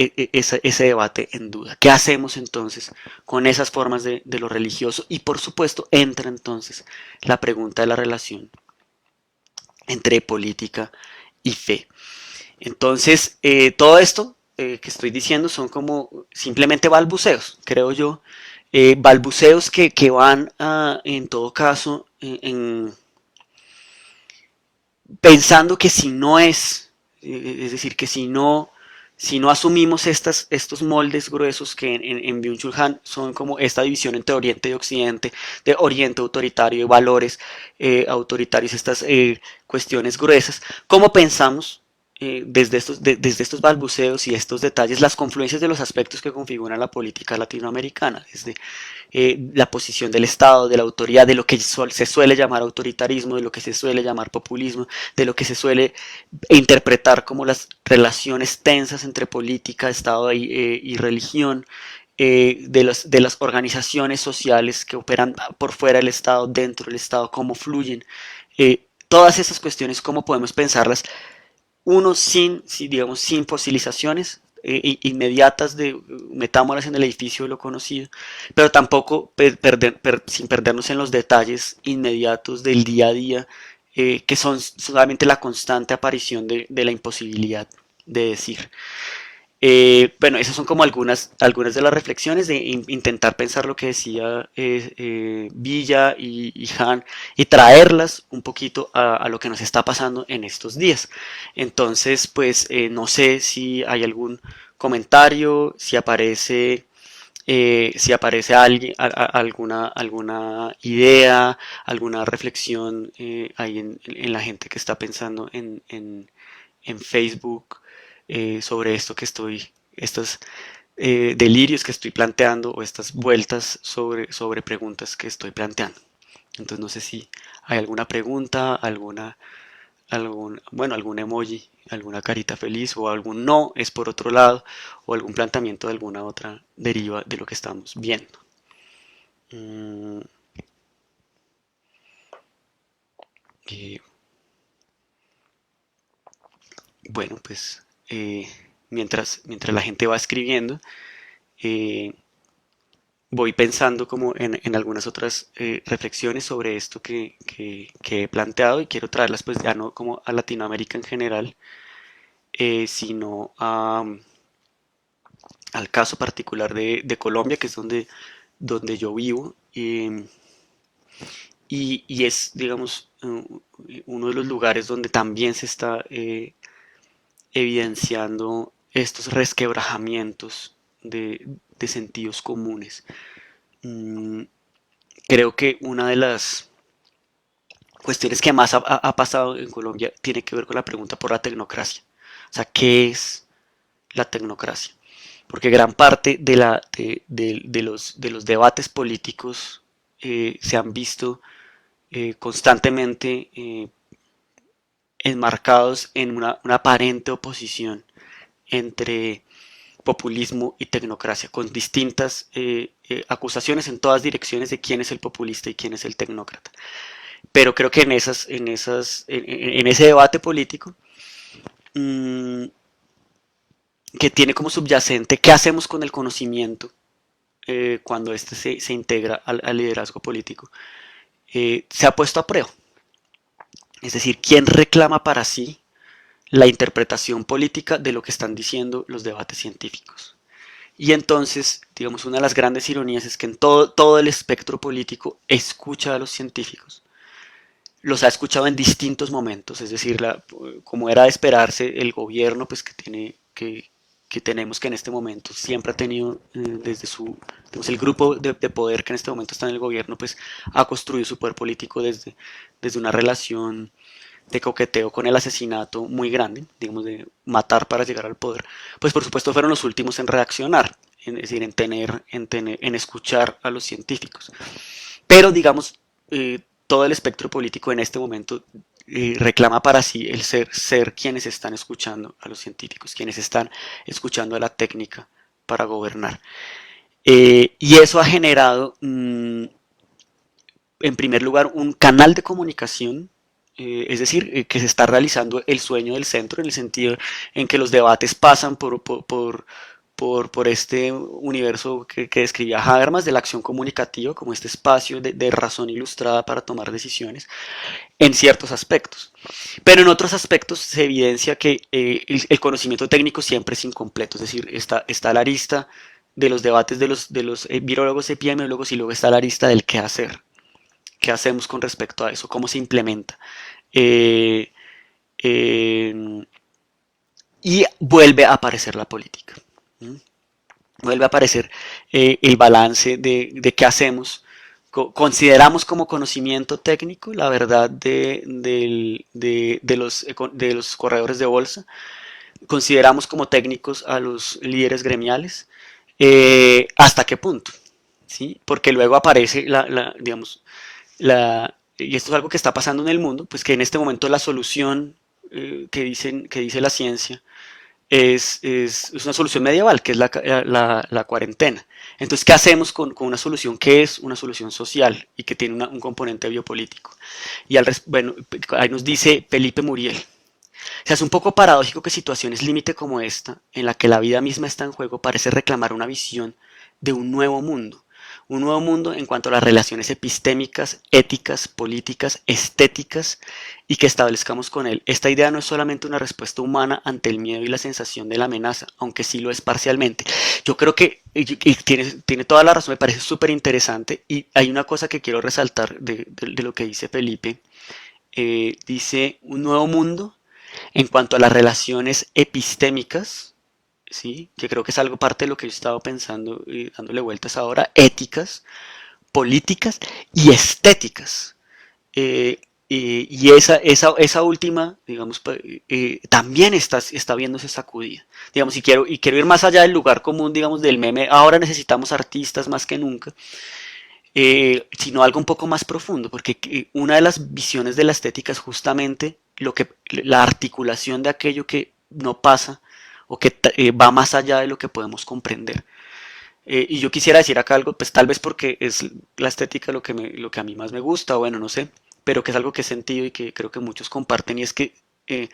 debate en duda. ¿Qué hacemos entonces con esas formas de lo religioso? Y por supuesto entra entonces la pregunta de la relación entre política y fe. Entonces, todo esto que estoy diciendo son como simplemente balbuceos, creo yo, balbuceos que van en todo caso pensando que si no es decir, que si no asumimos estos moldes gruesos que en Byung-Chul Han son como esta división entre Oriente y Occidente, de Oriente autoritario y valores autoritarios, estas cuestiones gruesas, ¿cómo pensamos desde estos balbuceos y estos detalles las confluencias de los aspectos que configuran la política latinoamericana, desde la posición del Estado, de la autoridad, de lo que se suele llamar autoritarismo, de lo que se suele llamar populismo, de lo que se suele interpretar como las relaciones tensas entre política, Estado y religión, de las organizaciones sociales que operan por fuera del Estado, dentro del Estado, cómo fluyen. Todas esas cuestiones, cómo podemos pensarlas uno digamos, sin fosilizaciones inmediatas de metámoras en el edificio de lo conocido, pero tampoco sin perdernos en los detalles inmediatos del día a día, que son solamente la constante aparición de la imposibilidad de decir. Bueno, esas son como algunas de las reflexiones de intentar pensar lo que decía Villa y Han y traerlas un poquito a lo que nos está pasando en estos días. Entonces, pues no sé si hay algún comentario, si aparece alguien, alguna idea, alguna reflexión ahí en la gente que está pensando en Facebook sobre esto que estos delirios que estoy planteando o estas vueltas sobre preguntas que estoy planteando. Entonces no sé si hay alguna pregunta, bueno, algún emoji, alguna carita feliz o algún no es por otro lado o algún planteamiento de alguna otra deriva de lo que estamos viendo. Mm, y, bueno, pues mientras la gente va escribiendo, eh, voy pensando como en algunas otras reflexiones sobre esto que he planteado y quiero traerlas pues ya no como a Latinoamérica en general, sino al caso particular de Colombia, que es donde yo vivo, y es, digamos, uno de los lugares donde también se está evidenciando estos resquebrajamientos de sentidos comunes. Mm, Creo que una de las cuestiones que más ha pasado en Colombia tiene que ver con la pregunta por la tecnocracia. O sea, ¿qué es la tecnocracia? Porque gran parte de los debates políticos se han visto constantemente enmarcados en una aparente oposición entre populismo y tecnocracia, con distintas acusaciones en todas direcciones de quién es el populista y quién es el tecnócrata. Pero creo que en ese debate político, mmm, que tiene como subyacente qué hacemos con el conocimiento cuando este se integra al liderazgo político, se ha puesto a prueba. Es decir, quién reclama para sí la interpretación política de lo que están diciendo los debates científicos. Y entonces, digamos, una de las grandes ironías es que en todo el espectro político escucha a los científicos. Los ha escuchado en distintos momentos, es decir, como era de esperarse, el gobierno pues que tenemos que en este momento siempre ha tenido desde digamos, el grupo de poder que en este momento está en el gobierno pues ha construido su poder político desde una relación de coqueteo con el asesinato muy grande, digamos de matar para llegar al poder, pues por supuesto fueron los últimos en reaccionar, es decir, en escuchar a los científicos. Pero digamos, todo el espectro político en este momento reclama para sí el ser quienes están escuchando a los científicos, quienes están escuchando a la técnica para gobernar. Y eso ha generado, en primer lugar, un canal de comunicación, es decir, que se está realizando el sueño del centro, en el sentido en que los debates pasan por este universo que describía Habermas de la acción comunicativa como este espacio de razón ilustrada para tomar decisiones en ciertos aspectos. Pero en otros aspectos se evidencia que el conocimiento técnico siempre es incompleto, es decir, está la arista de los debates de los virólogos, epidemiólogos, y luego está la arista del qué hacer, qué hacemos con respecto a eso, cómo se implementa. Eh, eh, y vuelve a aparecer la política. ¿Mm? Vuelve a aparecer el balance de qué hacemos. Consideramos como conocimiento técnico la verdad de los corredores de bolsa, consideramos como técnicos a los líderes gremiales, hasta qué punto, ¿sí? Porque luego aparece digamos, y esto es algo que está pasando en el mundo, pues que en este momento la solución que dice la ciencia es una solución medieval, que es la cuarentena. Entonces, ¿qué hacemos con una solución que es una solución social y que tiene un componente biopolítico? Y bueno, ahí nos dice Felipe Muriel. O sea, es un poco paradójico que situaciones límite como esta, en la que la vida misma está en juego, parece reclamar una visión de un nuevo mundo en cuanto a las relaciones epistémicas, éticas, políticas, estéticas, y que establezcamos con él. Esta idea no es solamente una respuesta humana ante el miedo y la sensación de la amenaza, aunque sí lo es parcialmente. Yo creo que y tiene toda la razón, me parece súper interesante, y hay una cosa que quiero resaltar de lo que dice Felipe. Dice un nuevo mundo en cuanto a las relaciones epistémicas, ¿sí? Que creo que es algo parte de lo que yo he estado pensando y dándole vueltas ahora, éticas, políticas y estéticas. Y esa última, digamos, también está viéndose sacudida. Digamos, y quiero ir más allá del lugar común, digamos, del meme, ahora necesitamos artistas más que nunca, sino algo un poco más profundo, porque una de las visiones de la estética es justamente la articulación de aquello que no pasa o que va más allá de lo que podemos comprender. Y yo quisiera decir acá algo, pues tal vez porque es la estética lo que a mí más me gusta, o bueno, no sé, pero que es algo que he sentido y que creo que muchos comparten, y es que eh,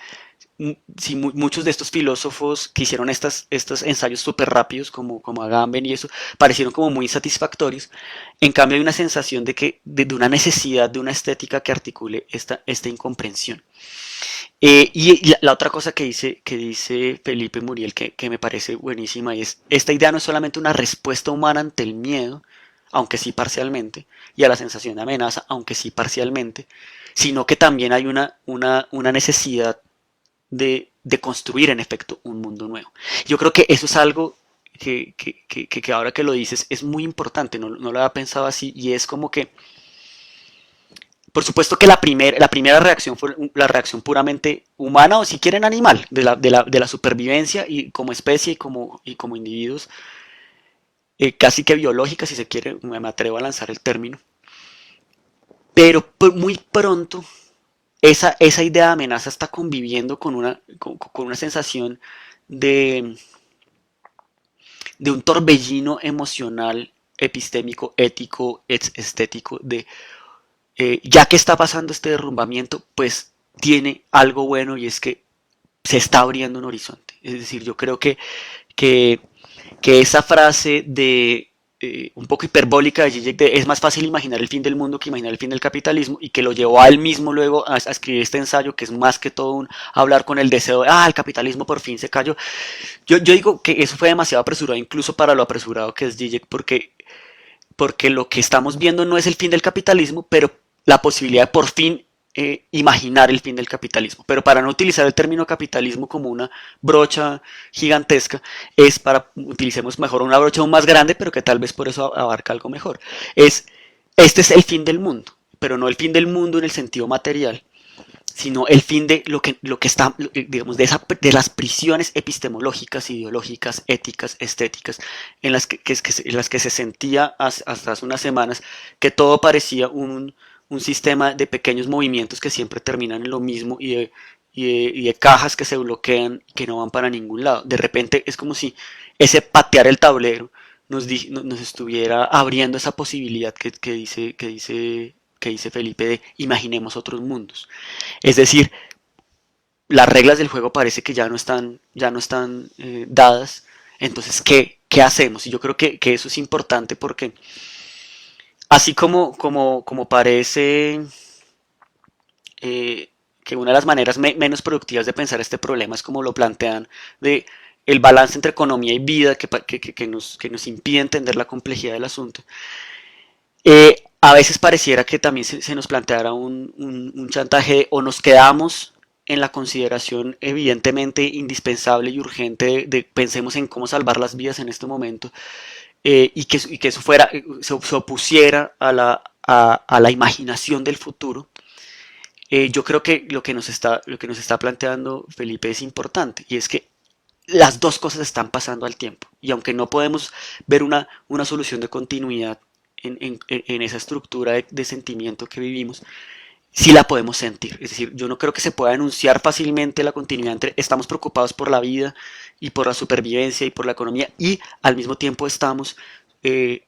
sí, muchos de estos filósofos que hicieron estos ensayos súper rápidos, como Agamben y eso, parecieron como muy insatisfactorios. En cambio, hay una sensación de una necesidad de una estética que articule esta incomprensión. Y la otra cosa que dice Felipe Muriel, que me parece buenísima, y es: esta idea no es solamente una respuesta humana ante el miedo, aunque sí parcialmente, y a la sensación de amenaza, aunque sí parcialmente, sino que también hay una necesidad de construir en efecto un mundo nuevo. Yo creo que eso es algo que ahora que lo dices es muy importante, no lo había pensado así, y es como que, por supuesto que la primera reacción fue la reacción puramente humana, o si quieren animal, de la supervivencia y como especie y como individuos, casi que biológica, si se quiere, me atrevo a lanzar el término, pero muy pronto esa idea de amenaza está conviviendo con una sensación de, de un torbellino emocional, epistémico, ético, estético, ya que está pasando este derrumbamiento, pues tiene algo bueno, y es que se está abriendo un horizonte. Es decir, yo creo que, que esa frase un poco hiperbólica de Zizek, es más fácil imaginar el fin del mundo que imaginar el fin del capitalismo, y que lo llevó a él mismo luego a escribir este ensayo, que es más que todo hablar con el deseo de, el capitalismo por fin se cayó. Yo digo que eso fue demasiado apresurado, incluso para lo apresurado que es Zizek, porque lo que estamos viendo no es el fin del capitalismo, pero la posibilidad de por fin imaginar el fin del capitalismo. Pero para no utilizar el término capitalismo como una brocha gigantesca, es para utilicemos mejor una brocha aún más grande, pero que tal vez por eso abarca algo mejor. Este es el fin del mundo, pero no el fin del mundo en el sentido material, sino el fin de lo que está, digamos, de las prisiones epistemológicas, ideológicas, éticas, estéticas, en las que se sentía hasta hace unas semanas que todo parecía un sistema de pequeños movimientos que siempre terminan en lo mismo, y de cajas que se bloquean y que no van para ningún lado. De repente es como si ese patear el tablero nos estuviera abriendo esa posibilidad que dice Felipe, de imaginemos otros mundos. Es decir, las reglas del juego parece que ya no están dadas. Entonces, ¿qué hacemos? Y yo creo que eso es importante, porque así como parece que una de las maneras menos productivas de pensar este problema es como lo plantean, de el balance entre economía y vida que nos impide entender la complejidad del asunto. A veces pareciera que también se nos planteara un chantaje o nos quedamos en la consideración evidentemente indispensable y urgente pensemos en cómo salvar las vidas en este momento, y que eso fuera, se opusiera a la imaginación del futuro. Yo creo que lo que nos está planteando Felipe es importante, y es que las dos cosas están pasando al tiempo. Y aunque no podemos ver una solución de continuidad en esa estructura de sentimiento que vivimos, sí la podemos sentir. Es decir, yo no creo que se pueda enunciar fácilmente la continuidad entre estamos preocupados por la vida y por la supervivencia y por la economía, y al mismo tiempo estamos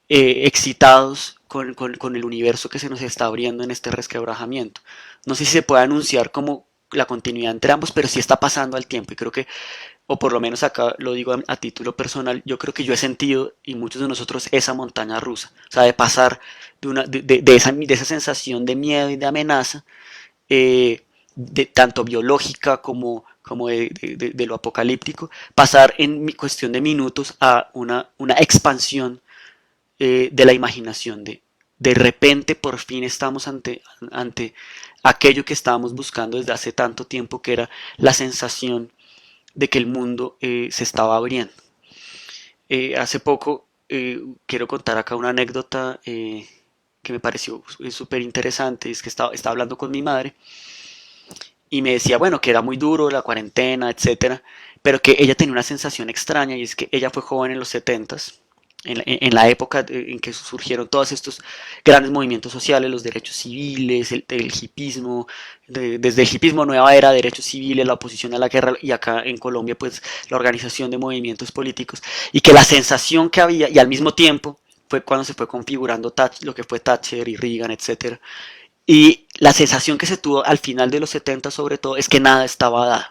excitados con el universo que se nos está abriendo en este resquebrajamiento. No sé si se puede anunciar como la continuidad entre ambos, pero sí está pasando al tiempo, y creo que, o por lo menos acá lo digo a título personal, yo creo que yo he sentido, y muchos de nosotros, esa montaña rusa, o sea, de pasar de esa sensación de miedo y de amenaza, tanto biológica como de lo apocalíptico, pasar en cuestión de minutos a una expansión de la imaginación, de repente por fin estamos ante aquello que estábamos buscando desde hace tanto tiempo, que era la sensación de que el mundo se estaba abriendo. Hace poco, quiero contar acá una anécdota que me pareció súper interesante. Es que estaba hablando con mi madre y me decía, bueno, que era muy duro la cuarentena, etcétera, pero que ella tenía una sensación extraña, y es que ella fue joven en los setentas, en la época en que surgieron todos estos grandes movimientos sociales, los derechos civiles, el hipismo, desde el hipismo nueva era, derechos civiles, la oposición a la guerra, y acá en Colombia pues la organización de movimientos políticos, y que la sensación que había, y al mismo tiempo fue cuando se fue configurando lo que fue Thatcher y Reagan, etcétera, y la sensación que se tuvo al final de los 70 sobre todo es que nada estaba dado,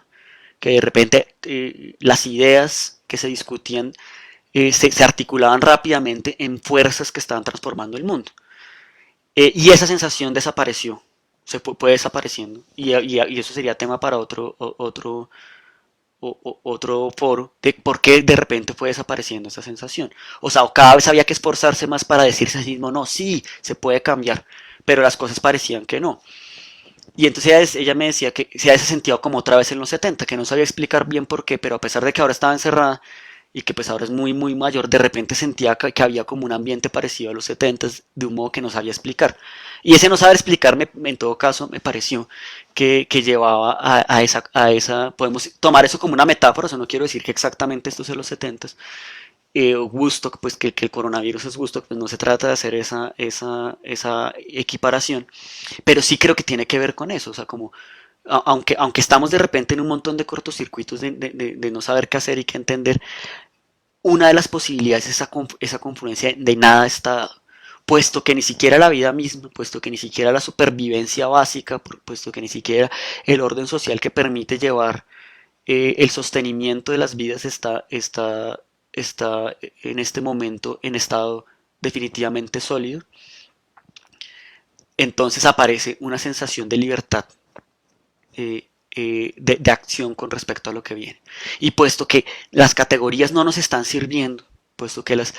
que de repente las ideas que se discutían se articulaban rápidamente en fuerzas que estaban transformando el mundo. Y esa sensación desapareció, fue desapareciendo. Y eso sería tema para otro foro, de por qué de repente fue desapareciendo esa sensación. O sea, o cada vez había que esforzarse más para decirse a sí mismo, no, sí, se puede cambiar, pero las cosas parecían que no. Y entonces ella me decía que se había sentido como otra vez en los 70, que no sabía explicar bien por qué, pero a pesar de que ahora estaba encerrada y que pues ahora es muy muy mayor, de repente sentía que había como un ambiente parecido a los 70 de un modo que no sabía explicar. Y ese no saber explicarme, en todo caso, me pareció que llevaba podemos tomar eso como una metáfora, o sea, no quiero decir que exactamente esto es en los 70, gusto, pues que el coronavirus es gusto, pues no se trata de hacer esa equiparación, pero sí creo que tiene que ver con eso, o sea, como aunque estamos de repente en un montón de cortocircuitos de no saber qué hacer y qué entender, una de las posibilidades es esa confluencia de nada está dado, puesto que ni siquiera la vida misma, puesto que ni siquiera la supervivencia básica, puesto que ni siquiera el orden social que permite llevar el sostenimiento de las vidas está en este momento en estado definitivamente sólido. Entonces aparece una sensación de libertad, de acción con respecto a lo que viene. Y puesto que las categorías no nos están sirviendo, puesto que las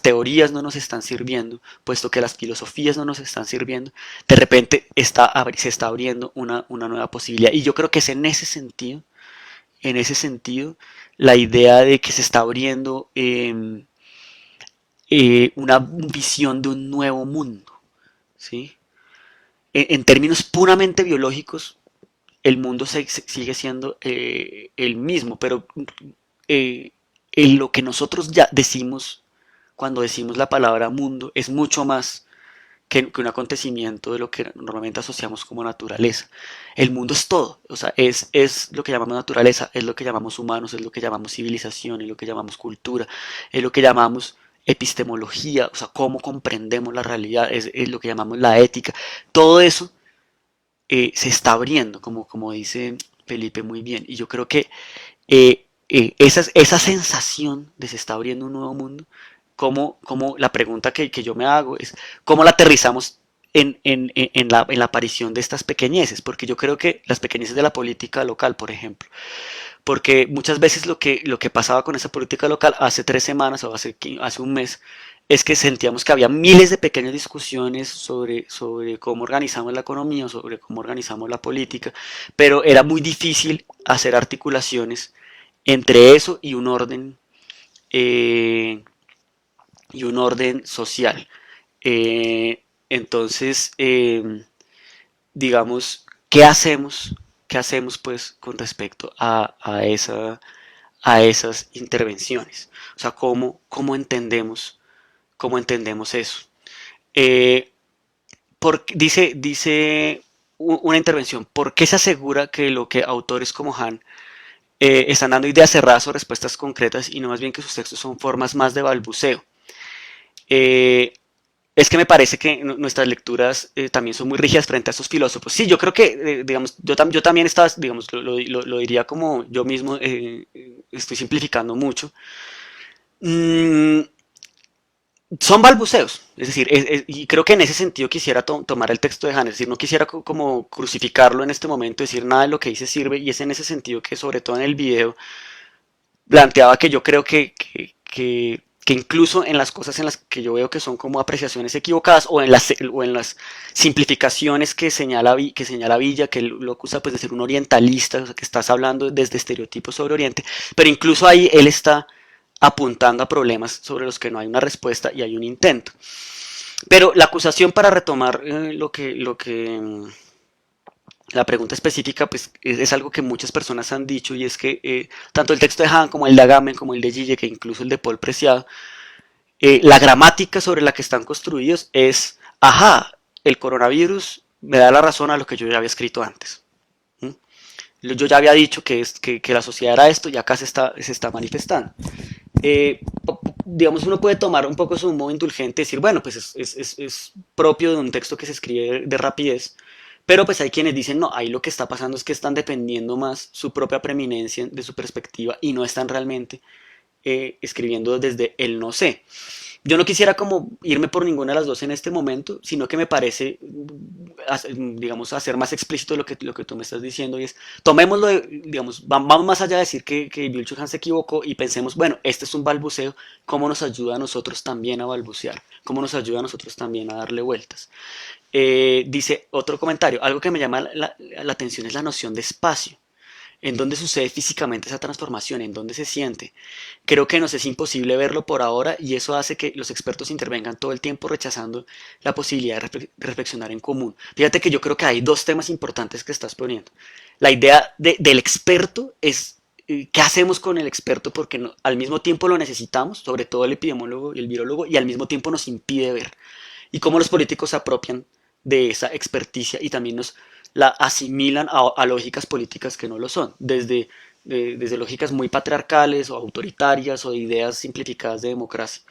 teorías no nos están sirviendo, puesto que las filosofías no nos están sirviendo, de repente se está abriendo una nueva posibilidad. Y yo creo que es en ese sentido, la idea de que se está abriendo una visión de un nuevo mundo, ¿sí? En términos puramente biológicos, el mundo sigue siendo el mismo, pero en lo que nosotros ya decimos cuando decimos la palabra mundo es mucho más que un acontecimiento de lo que normalmente asociamos como naturaleza. El mundo es todo, o sea, es lo que llamamos naturaleza, es lo que llamamos humanos, es lo que llamamos civilización, es lo que llamamos cultura, es lo que llamamos epistemología, o sea, cómo comprendemos la realidad, es lo que llamamos la ética. Todo eso se está abriendo, como dice Felipe muy bien, y yo creo que esa sensación de se está abriendo un nuevo mundo, como la pregunta que yo me hago es, ¿cómo la aterrizamos en la aparición de estas pequeñeces, porque yo creo que las pequeñeces de la política local, por ejemplo, porque muchas veces lo que pasaba con esa política local hace 3 semanas o hace un mes es que sentíamos que había miles de pequeñas discusiones sobre cómo organizamos la economía, sobre cómo organizamos la política, pero era muy difícil hacer articulaciones entre eso eh, y un orden social. Entonces, digamos, ¿qué hacemos pues con respecto a esas intervenciones? O sea, ¿cómo entendemos eso? Eh, dice una intervención, ¿por qué se asegura que lo que autores como Han están dando ideas cerradas o respuestas concretas y no más bien que sus textos son formas más de balbuceo? Eh, es que me parece que nuestras lecturas también son muy rígidas frente a estos filósofos. Sí, yo creo que, digamos, yo también estaba, digamos, lo diría como yo mismo, estoy simplificando mucho. Mm, son balbuceos, es decir, y creo que en ese sentido quisiera tomar el texto de Hannes, es decir, no quisiera como crucificarlo en este momento, decir nada de lo que dice sirve, y es en ese sentido que sobre todo en el video planteaba que yo creo que incluso en las cosas en las que yo veo que son como apreciaciones equivocadas o en las simplificaciones que señala Villa, que él lo acusa pues de ser un orientalista, o sea, que estás hablando desde estereotipos sobre Oriente, pero incluso ahí él está apuntando a problemas sobre los que no hay una respuesta y hay un intento. Pero la acusación, para retomar la pregunta específica, pues es algo que muchas personas han dicho, y es que tanto el texto de Han como el de Agamben, como el de Gille, que incluso el de Paul Preciado, la gramática sobre la que están construidos es, ajá, el coronavirus me da la razón a lo que yo ya había escrito antes. ¿Mm? Yo ya había dicho que la sociedad era esto y acá se está manifestando. Eh, digamos, uno puede tomar un poco su modo indulgente y decir, bueno, pues es propio de un texto que se escribe de rapidez, pero pues hay quienes dicen, no, ahí lo que está pasando es que están dependiendo más su propia preeminencia de su perspectiva y no están realmente escribiendo desde el no sé. Yo no quisiera como irme por ninguna de las dos en este momento, sino que me parece, digamos, hacer más explícito lo que tú me estás diciendo, y es, tomémoslo, digamos, vamos más allá de decir que Bill Churhan se equivocó y pensemos, bueno, este es un balbuceo, ¿cómo nos ayuda a nosotros también a balbucear? ¿Cómo nos ayuda a nosotros también a darle vueltas? Dice otro comentario, algo que me llama la atención es la noción de espacio. ¿En dónde sucede físicamente esa transformación? ¿En dónde se siente? Creo que nos es imposible verlo por ahora, y eso hace que los expertos intervengan todo el tiempo rechazando la posibilidad de reflexionar en común. Fíjate que yo creo que hay dos temas importantes que estás poniendo. La idea del experto es qué hacemos con el experto, porque al mismo tiempo lo necesitamos, sobre todo el epidemiólogo y el virólogo, y al mismo tiempo nos impide ver. Y cómo los políticos se apropian de esa experticia y también nos la asimilan a lógicas políticas que no lo son, desde lógicas muy patriarcales o autoritarias o de ideas simplificadas de democracia.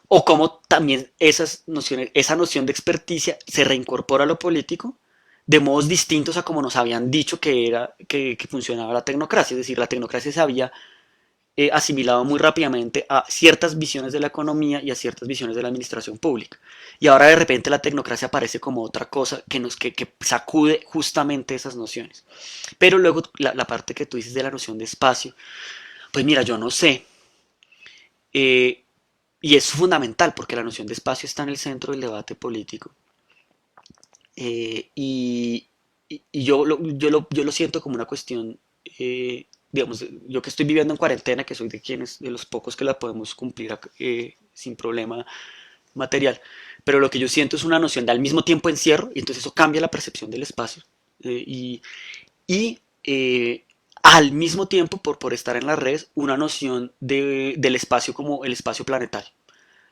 O cómo también esa noción de experticia se reincorpora a lo político de modos distintos a como nos habían dicho que funcionaba la tecnocracia. Es decir, la tecnocracia se había asimilado muy rápidamente a ciertas visiones de la economía y a ciertas visiones de la administración pública. Y ahora de repente la tecnocracia aparece como otra cosa que sacude justamente esas nociones. Pero luego la parte que tú dices de la noción de espacio, pues mira, yo no sé. eh, y es fundamental porque la noción de espacio está en el centro del debate político. Y yo lo siento como una cuestión, digamos, yo que estoy viviendo en cuarentena, que soy de los pocos que la podemos cumplir sin problema material, pero lo que yo siento es una noción de al mismo tiempo encierro, y entonces eso cambia la percepción del espacio. Y al mismo tiempo, por estar en las redes, una noción del espacio como el espacio planetario.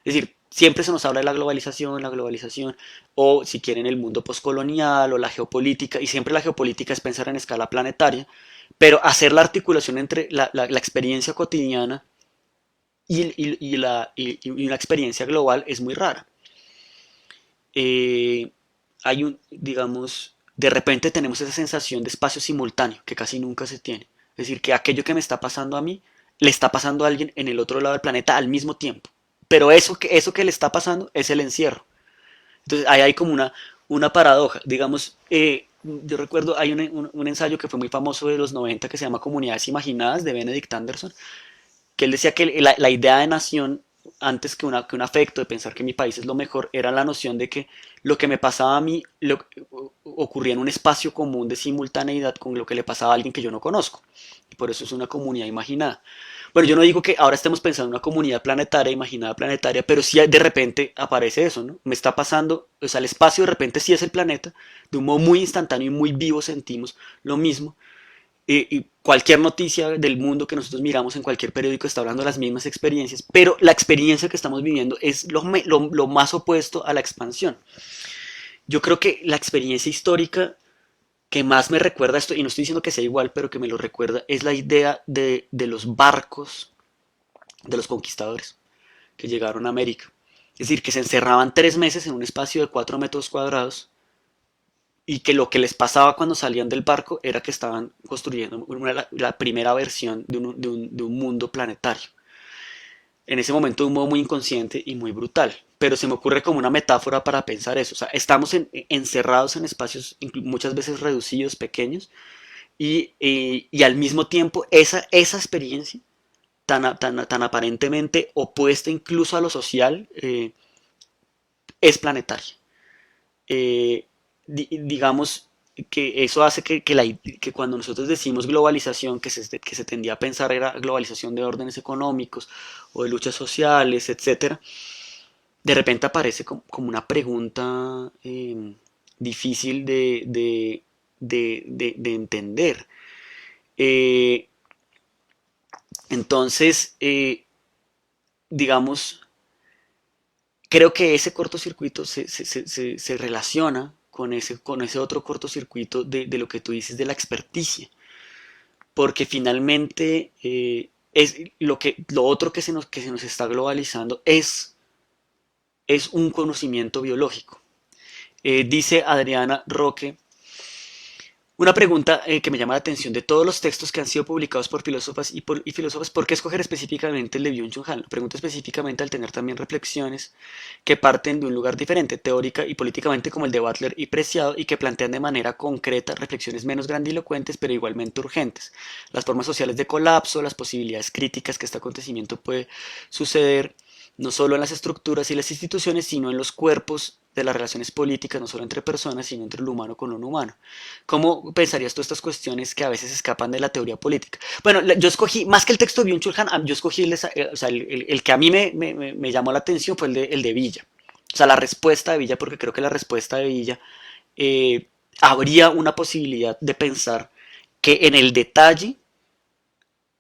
Es decir, siempre se nos habla de la globalización, o si quieren el mundo postcolonial o la geopolítica, y siempre la geopolítica es pensar en escala planetaria, pero hacer la articulación entre la experiencia cotidiana y una experiencia global es muy rara. Eh, digamos, de repente tenemos esa sensación de espacio simultáneo que casi nunca se tiene. Es decir, que aquello que me está pasando a mí le está pasando a alguien en el otro lado del planeta al mismo tiempo. Pero eso que le está pasando es el encierro. Entonces ahí hay como una paradoja. Digamos, yo recuerdo, hay un ensayo que fue muy famoso de los 90 que se llama Comunidades Imaginadas de Benedict Anderson, que él decía que la idea de nación, antes que un afecto de pensar que mi país es lo mejor, era la noción de que lo que me pasaba a mí ocurría en un espacio común de simultaneidad con lo que le pasaba a alguien que yo no conozco. Y por eso es una comunidad imaginada. Bueno, yo no digo que ahora estemos pensando en una comunidad planetaria, imaginada planetaria, pero sí de repente aparece eso, ¿no? Me está pasando, o sea, el espacio de repente sí es el planeta, de un modo muy instantáneo y muy vivo sentimos lo mismo, y cualquier noticia del mundo que nosotros miramos en cualquier periódico está hablando de las mismas experiencias, pero la experiencia que estamos viviendo es lo más opuesto a la expansión. Yo creo que la experiencia histórica que más me recuerda esto, y no estoy diciendo que sea igual, pero que me lo recuerda, es la idea de los barcos de los conquistadores que llegaron a América. Es decir, que se encerraban 3 meses en un espacio de 4 metros cuadrados y que lo que les pasaba cuando salían del barco era que estaban construyendo la primera versión de un mundo planetario. En ese momento de un modo muy inconsciente y muy brutal. Pero se me ocurre como una metáfora para pensar eso. O sea, estamos encerrados en espacios muchas veces reducidos, pequeños, y al mismo tiempo esa experiencia tan aparentemente opuesta incluso a lo social, es planetaria. Eh, digamos que eso hace que cuando nosotros decimos globalización, que se tendía a pensar era globalización de órdenes económicos o de luchas sociales, etcétera, de repente aparece como una pregunta difícil de entender. Eh, entonces, digamos, creo que ese cortocircuito se relaciona con ese otro cortocircuito de lo que tú dices de la experticia, porque finalmente es lo otro que se nos está globalizando es un conocimiento biológico. Dice Adriana Roque, una pregunta que me llama la atención: de todos los textos que han sido publicados por filósofas y filósofos, ¿por qué escoger específicamente el de Byung-Chul Han? Lo pregunto específicamente al tener también reflexiones que parten de un lugar diferente, teórica y políticamente, como el de Butler y Preciado, y que plantean de manera concreta reflexiones menos grandilocuentes pero igualmente urgentes. Las formas sociales de colapso, las posibilidades críticas que este acontecimiento puede suceder, no solo en las estructuras y las instituciones, sino en los cuerpos de las relaciones políticas, no solo entre personas, sino entre lo humano con lo no humano. ¿Cómo pensarías tú estas cuestiones que a veces escapan de la teoría política? Bueno, yo escogí, más que el texto de Byung-Chul Han, yo escogí o sea, el que a mí me llamó la atención fue el de Villa. O sea, la respuesta de Villa, porque creo que la respuesta de Villa eh, habría una posibilidad de pensar que en el detalle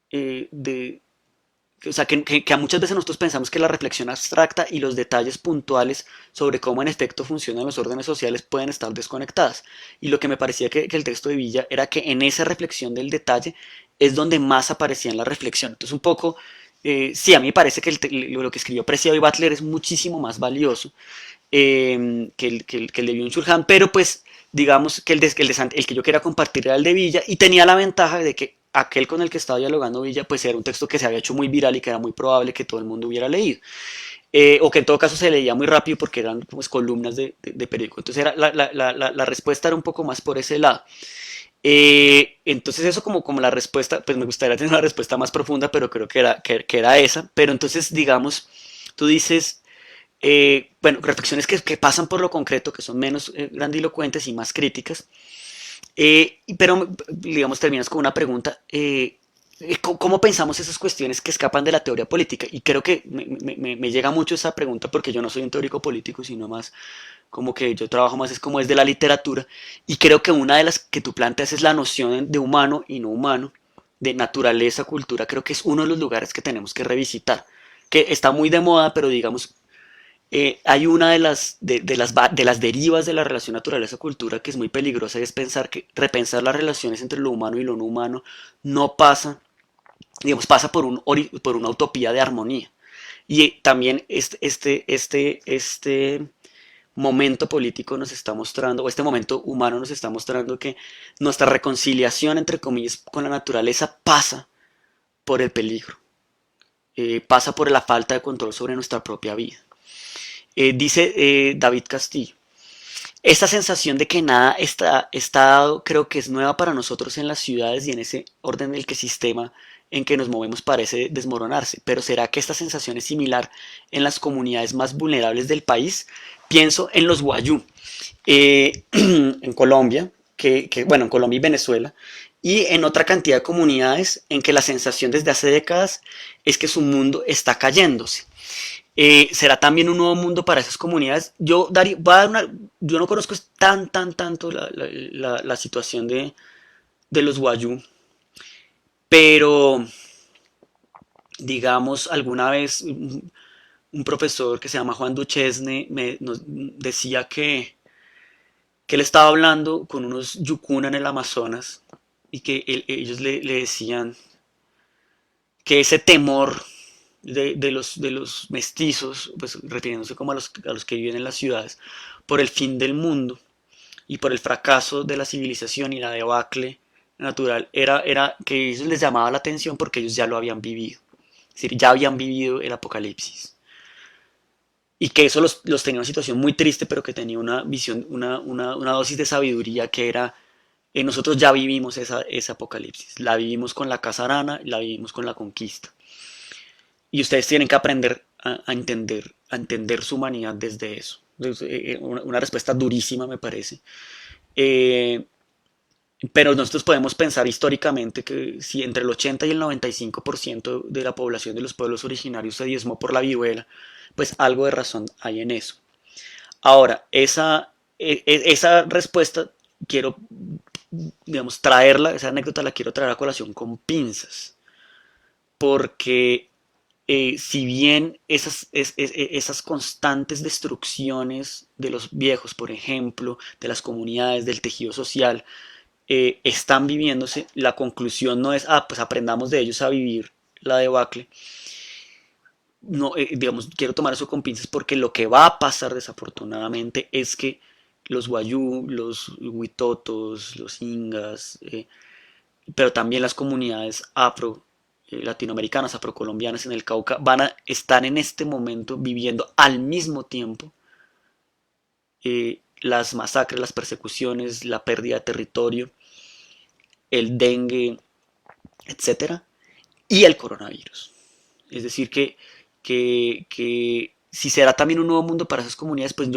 de, o sea, que a muchas veces nosotros pensamos que la reflexión abstracta y los detalles puntuales sobre cómo en efecto funcionan los órdenes sociales pueden estar desconectadas. Y lo que me parecía que el texto de Villa era que en esa reflexión del detalle es donde más aparecía en la reflexión. Entonces un poco, sí, a mí me parece que lo que escribió Preciado y Butler es muchísimo más valioso que el de Byung-Chul Han, pero pues digamos que el que yo quería compartir era el de Villa, y tenía la ventaja de que aquel con el que estaba dialogando Villa pues era un texto que se había hecho muy viral y que era muy probable que todo el mundo hubiera leído, o que en todo caso se leía muy rápido porque eran pues, columnas de periódico. Entonces la respuesta era un poco más por ese lado. Entonces eso como la respuesta, pues me gustaría tener una respuesta más profunda, pero creo que era esa. Pero entonces, digamos, tú dices, bueno, reflexiones que pasan por lo concreto, que son menos grandilocuentes y más críticas, pero digamos terminas con una pregunta: ¿cómo pensamos esas cuestiones que escapan de la teoría política? Y creo que me llega mucho esa pregunta porque yo no soy un teórico político, sino más como que yo trabajo más es como desde la literatura, y creo que una de las que tú planteas es la noción de humano y no humano, de naturaleza, cultura. Creo que es uno de los lugares que tenemos que revisitar, que está muy de moda, pero digamos, hay una de las derivas de la relación naturaleza-cultura que es muy peligrosa, y es pensar repensar las relaciones entre lo humano y lo no humano no pasa, digamos, pasa por una utopía de armonía. Y también este momento político nos está mostrando, o este momento humano nos está mostrando, que nuestra reconciliación, entre comillas, con la naturaleza pasa por el peligro, pasa por la falta de control sobre nuestra propia vida. Dice David Castillo: Esta sensación de que nada está dado, creo que es nueva para nosotros en las ciudades y en ese orden del que sistema en que nos movemos parece desmoronarse. Pero ¿será que esta sensación es similar en las comunidades más vulnerables del país? Pienso en los Wayuu, en Colombia, bueno, en Colombia y Venezuela, y en otra cantidad de comunidades en que la sensación desde hace décadas es que su mundo está cayéndose. Será también un nuevo mundo para esas comunidades. Yo no conozco tanto la situación de los Wayuu, pero digamos, alguna vez un profesor que se llama Juan Duchesne nos decía que él estaba hablando con unos Yukuna en el Amazonas y que ellos le decían que ese temor de los mestizos, pues refiriéndose como a los que viven en las ciudades, por el fin del mundo y por el fracaso de la civilización y la debacle natural, era que eso les llamaba la atención porque ellos ya lo habían vivido. Es decir, ya habían vivido el apocalipsis. Y que eso los tenía en una situación muy triste, pero que tenía una visión, una dosis de sabiduría que era, nosotros ya vivimos esa apocalipsis. La vivimos con la Casa Arana, la vivimos con la conquista. Y ustedes tienen que aprender a entender su humanidad desde eso. Una respuesta durísima, me parece. Eh, pero nosotros podemos pensar históricamente que si entre el 80 y el 95% de la población de los pueblos originarios se diezmó por la viruela, pues algo de razón hay en eso. Ahora, esa respuesta quiero, digamos, traerla, esa anécdota la quiero traer a colación con pinzas, porque si bien esas constantes destrucciones de los viejos, por ejemplo, de las comunidades, del tejido social, están viviéndose, la conclusión no es, pues aprendamos de ellos a vivir la debacle. No, digamos, quiero tomar eso con pinzas porque lo que va a pasar desafortunadamente es que los Wayuu, los Huitotos, los Ingas, pero también las comunidades afro latinoamericanas, afrocolombianas en el Cauca, van a estar en este momento viviendo al mismo tiempo las masacres, las persecuciones, la pérdida de territorio, el dengue, etcétera, y el coronavirus. Es decir, que si será también un nuevo mundo para esas comunidades, pues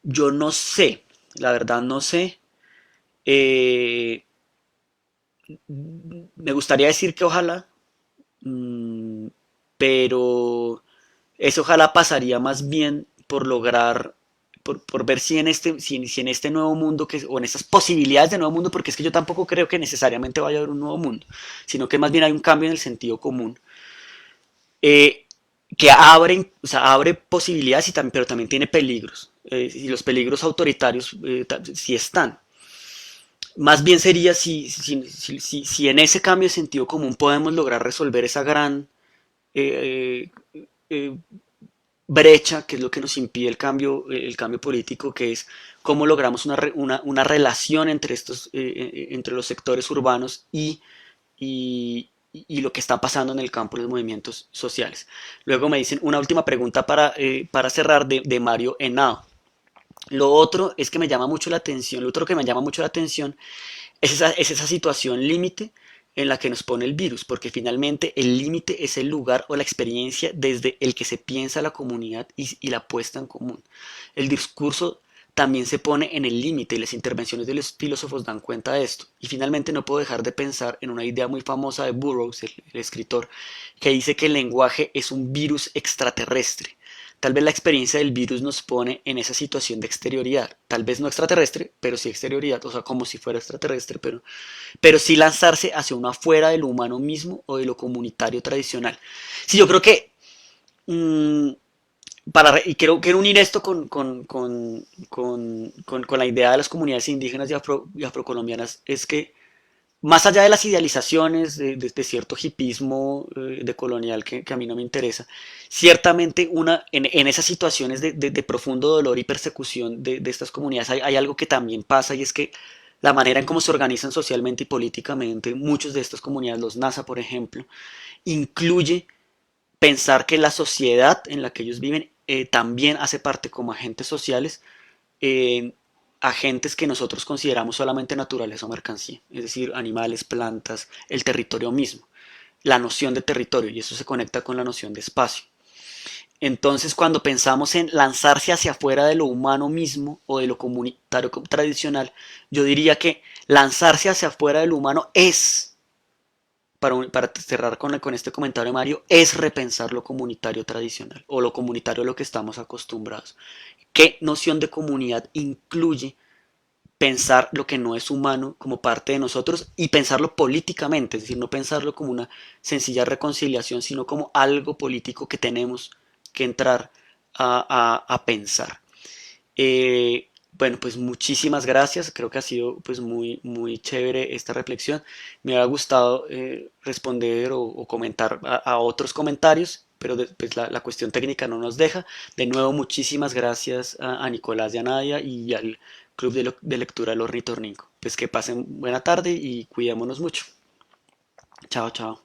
yo no sé, la verdad no sé. Eh, Me gustaría decir que ojalá, mm, pero eso ojalá pasaría más bien por lograr, por ver si en este nuevo mundo, o en estas posibilidades de nuevo mundo, porque es que yo tampoco creo que necesariamente vaya a haber un nuevo mundo, sino que más bien hay un cambio en el sentido común, eh, que o sea, abre posibilidades, pero también tiene peligros. Y los peligros autoritarios sí están. Más bien sería si en ese cambio de sentido común podemos lograr resolver esa gran eh, eh, brecha, que es lo que nos impide el cambio político, que es cómo logramos una relación entre los sectores urbanos y lo que está pasando en el campo de los movimientos sociales. Luego me dicen una última pregunta para cerrar de Mario Henao. Lo otro es que me llama mucho la atención, lo otro que me llama mucho la atención es esa situación límite en la que nos pone el virus, porque finalmente el límite es el lugar o la experiencia desde el que se piensa la comunidad y la puesta en común. El discurso también se pone en el límite y las intervenciones de los filósofos dan cuenta de esto. Y finalmente no puedo dejar de pensar en una idea muy famosa de Burroughs, el escritor, que dice que el lenguaje es un virus extraterrestre. Tal vez la experiencia del virus nos pone en esa situación de exterioridad, tal vez no extraterrestre, pero sí exterioridad, o sea, como si fuera extraterrestre, pero sí lanzarse hacia una fuera de lo humano mismo o de lo comunitario tradicional. Sí, yo creo que, mmm, y quiero unir esto con la idea de las comunidades indígenas y afrocolombianas, es que más allá de las idealizaciones de cierto hipismo decolonial que a mí no me interesa, ciertamente en esas situaciones de profundo dolor y persecución de estas comunidades hay algo que también pasa y es que la manera en cómo se organizan socialmente y políticamente muchos de estas comunidades, los NASA por ejemplo, incluye pensar que la sociedad en la que ellos viven también hace parte como agentes sociales eh, agentes que nosotros consideramos solamente naturaleza o mercancía, es decir, animales, plantas, el territorio mismo, la noción de territorio, y eso se conecta con la noción de espacio. Entonces, cuando pensamos en lanzarse hacia afuera de lo humano mismo o de lo comunitario tradicional, yo diría que lanzarse hacia afuera de lo humano es, para cerrar con este comentario de Mario, es repensar lo comunitario tradicional o lo comunitario a lo que estamos acostumbrados. ¿Qué noción de comunidad incluye pensar lo que no es humano como parte de nosotros y pensarlo políticamente? Es decir, no pensarlo como una sencilla reconciliación, sino como algo político que tenemos que entrar a pensar. Bueno, pues muchísimas gracias. Creo que ha sido pues muy chévere esta reflexión. Me ha gustado responder o comentar a otros comentarios, pero pues la cuestión técnica no nos deja. De nuevo, muchísimas gracias a Nicolás y a Nadia y al Club de Lectura del Ornitorrinco. Pues que pasen buena tarde y cuidémonos mucho. Chao, chao.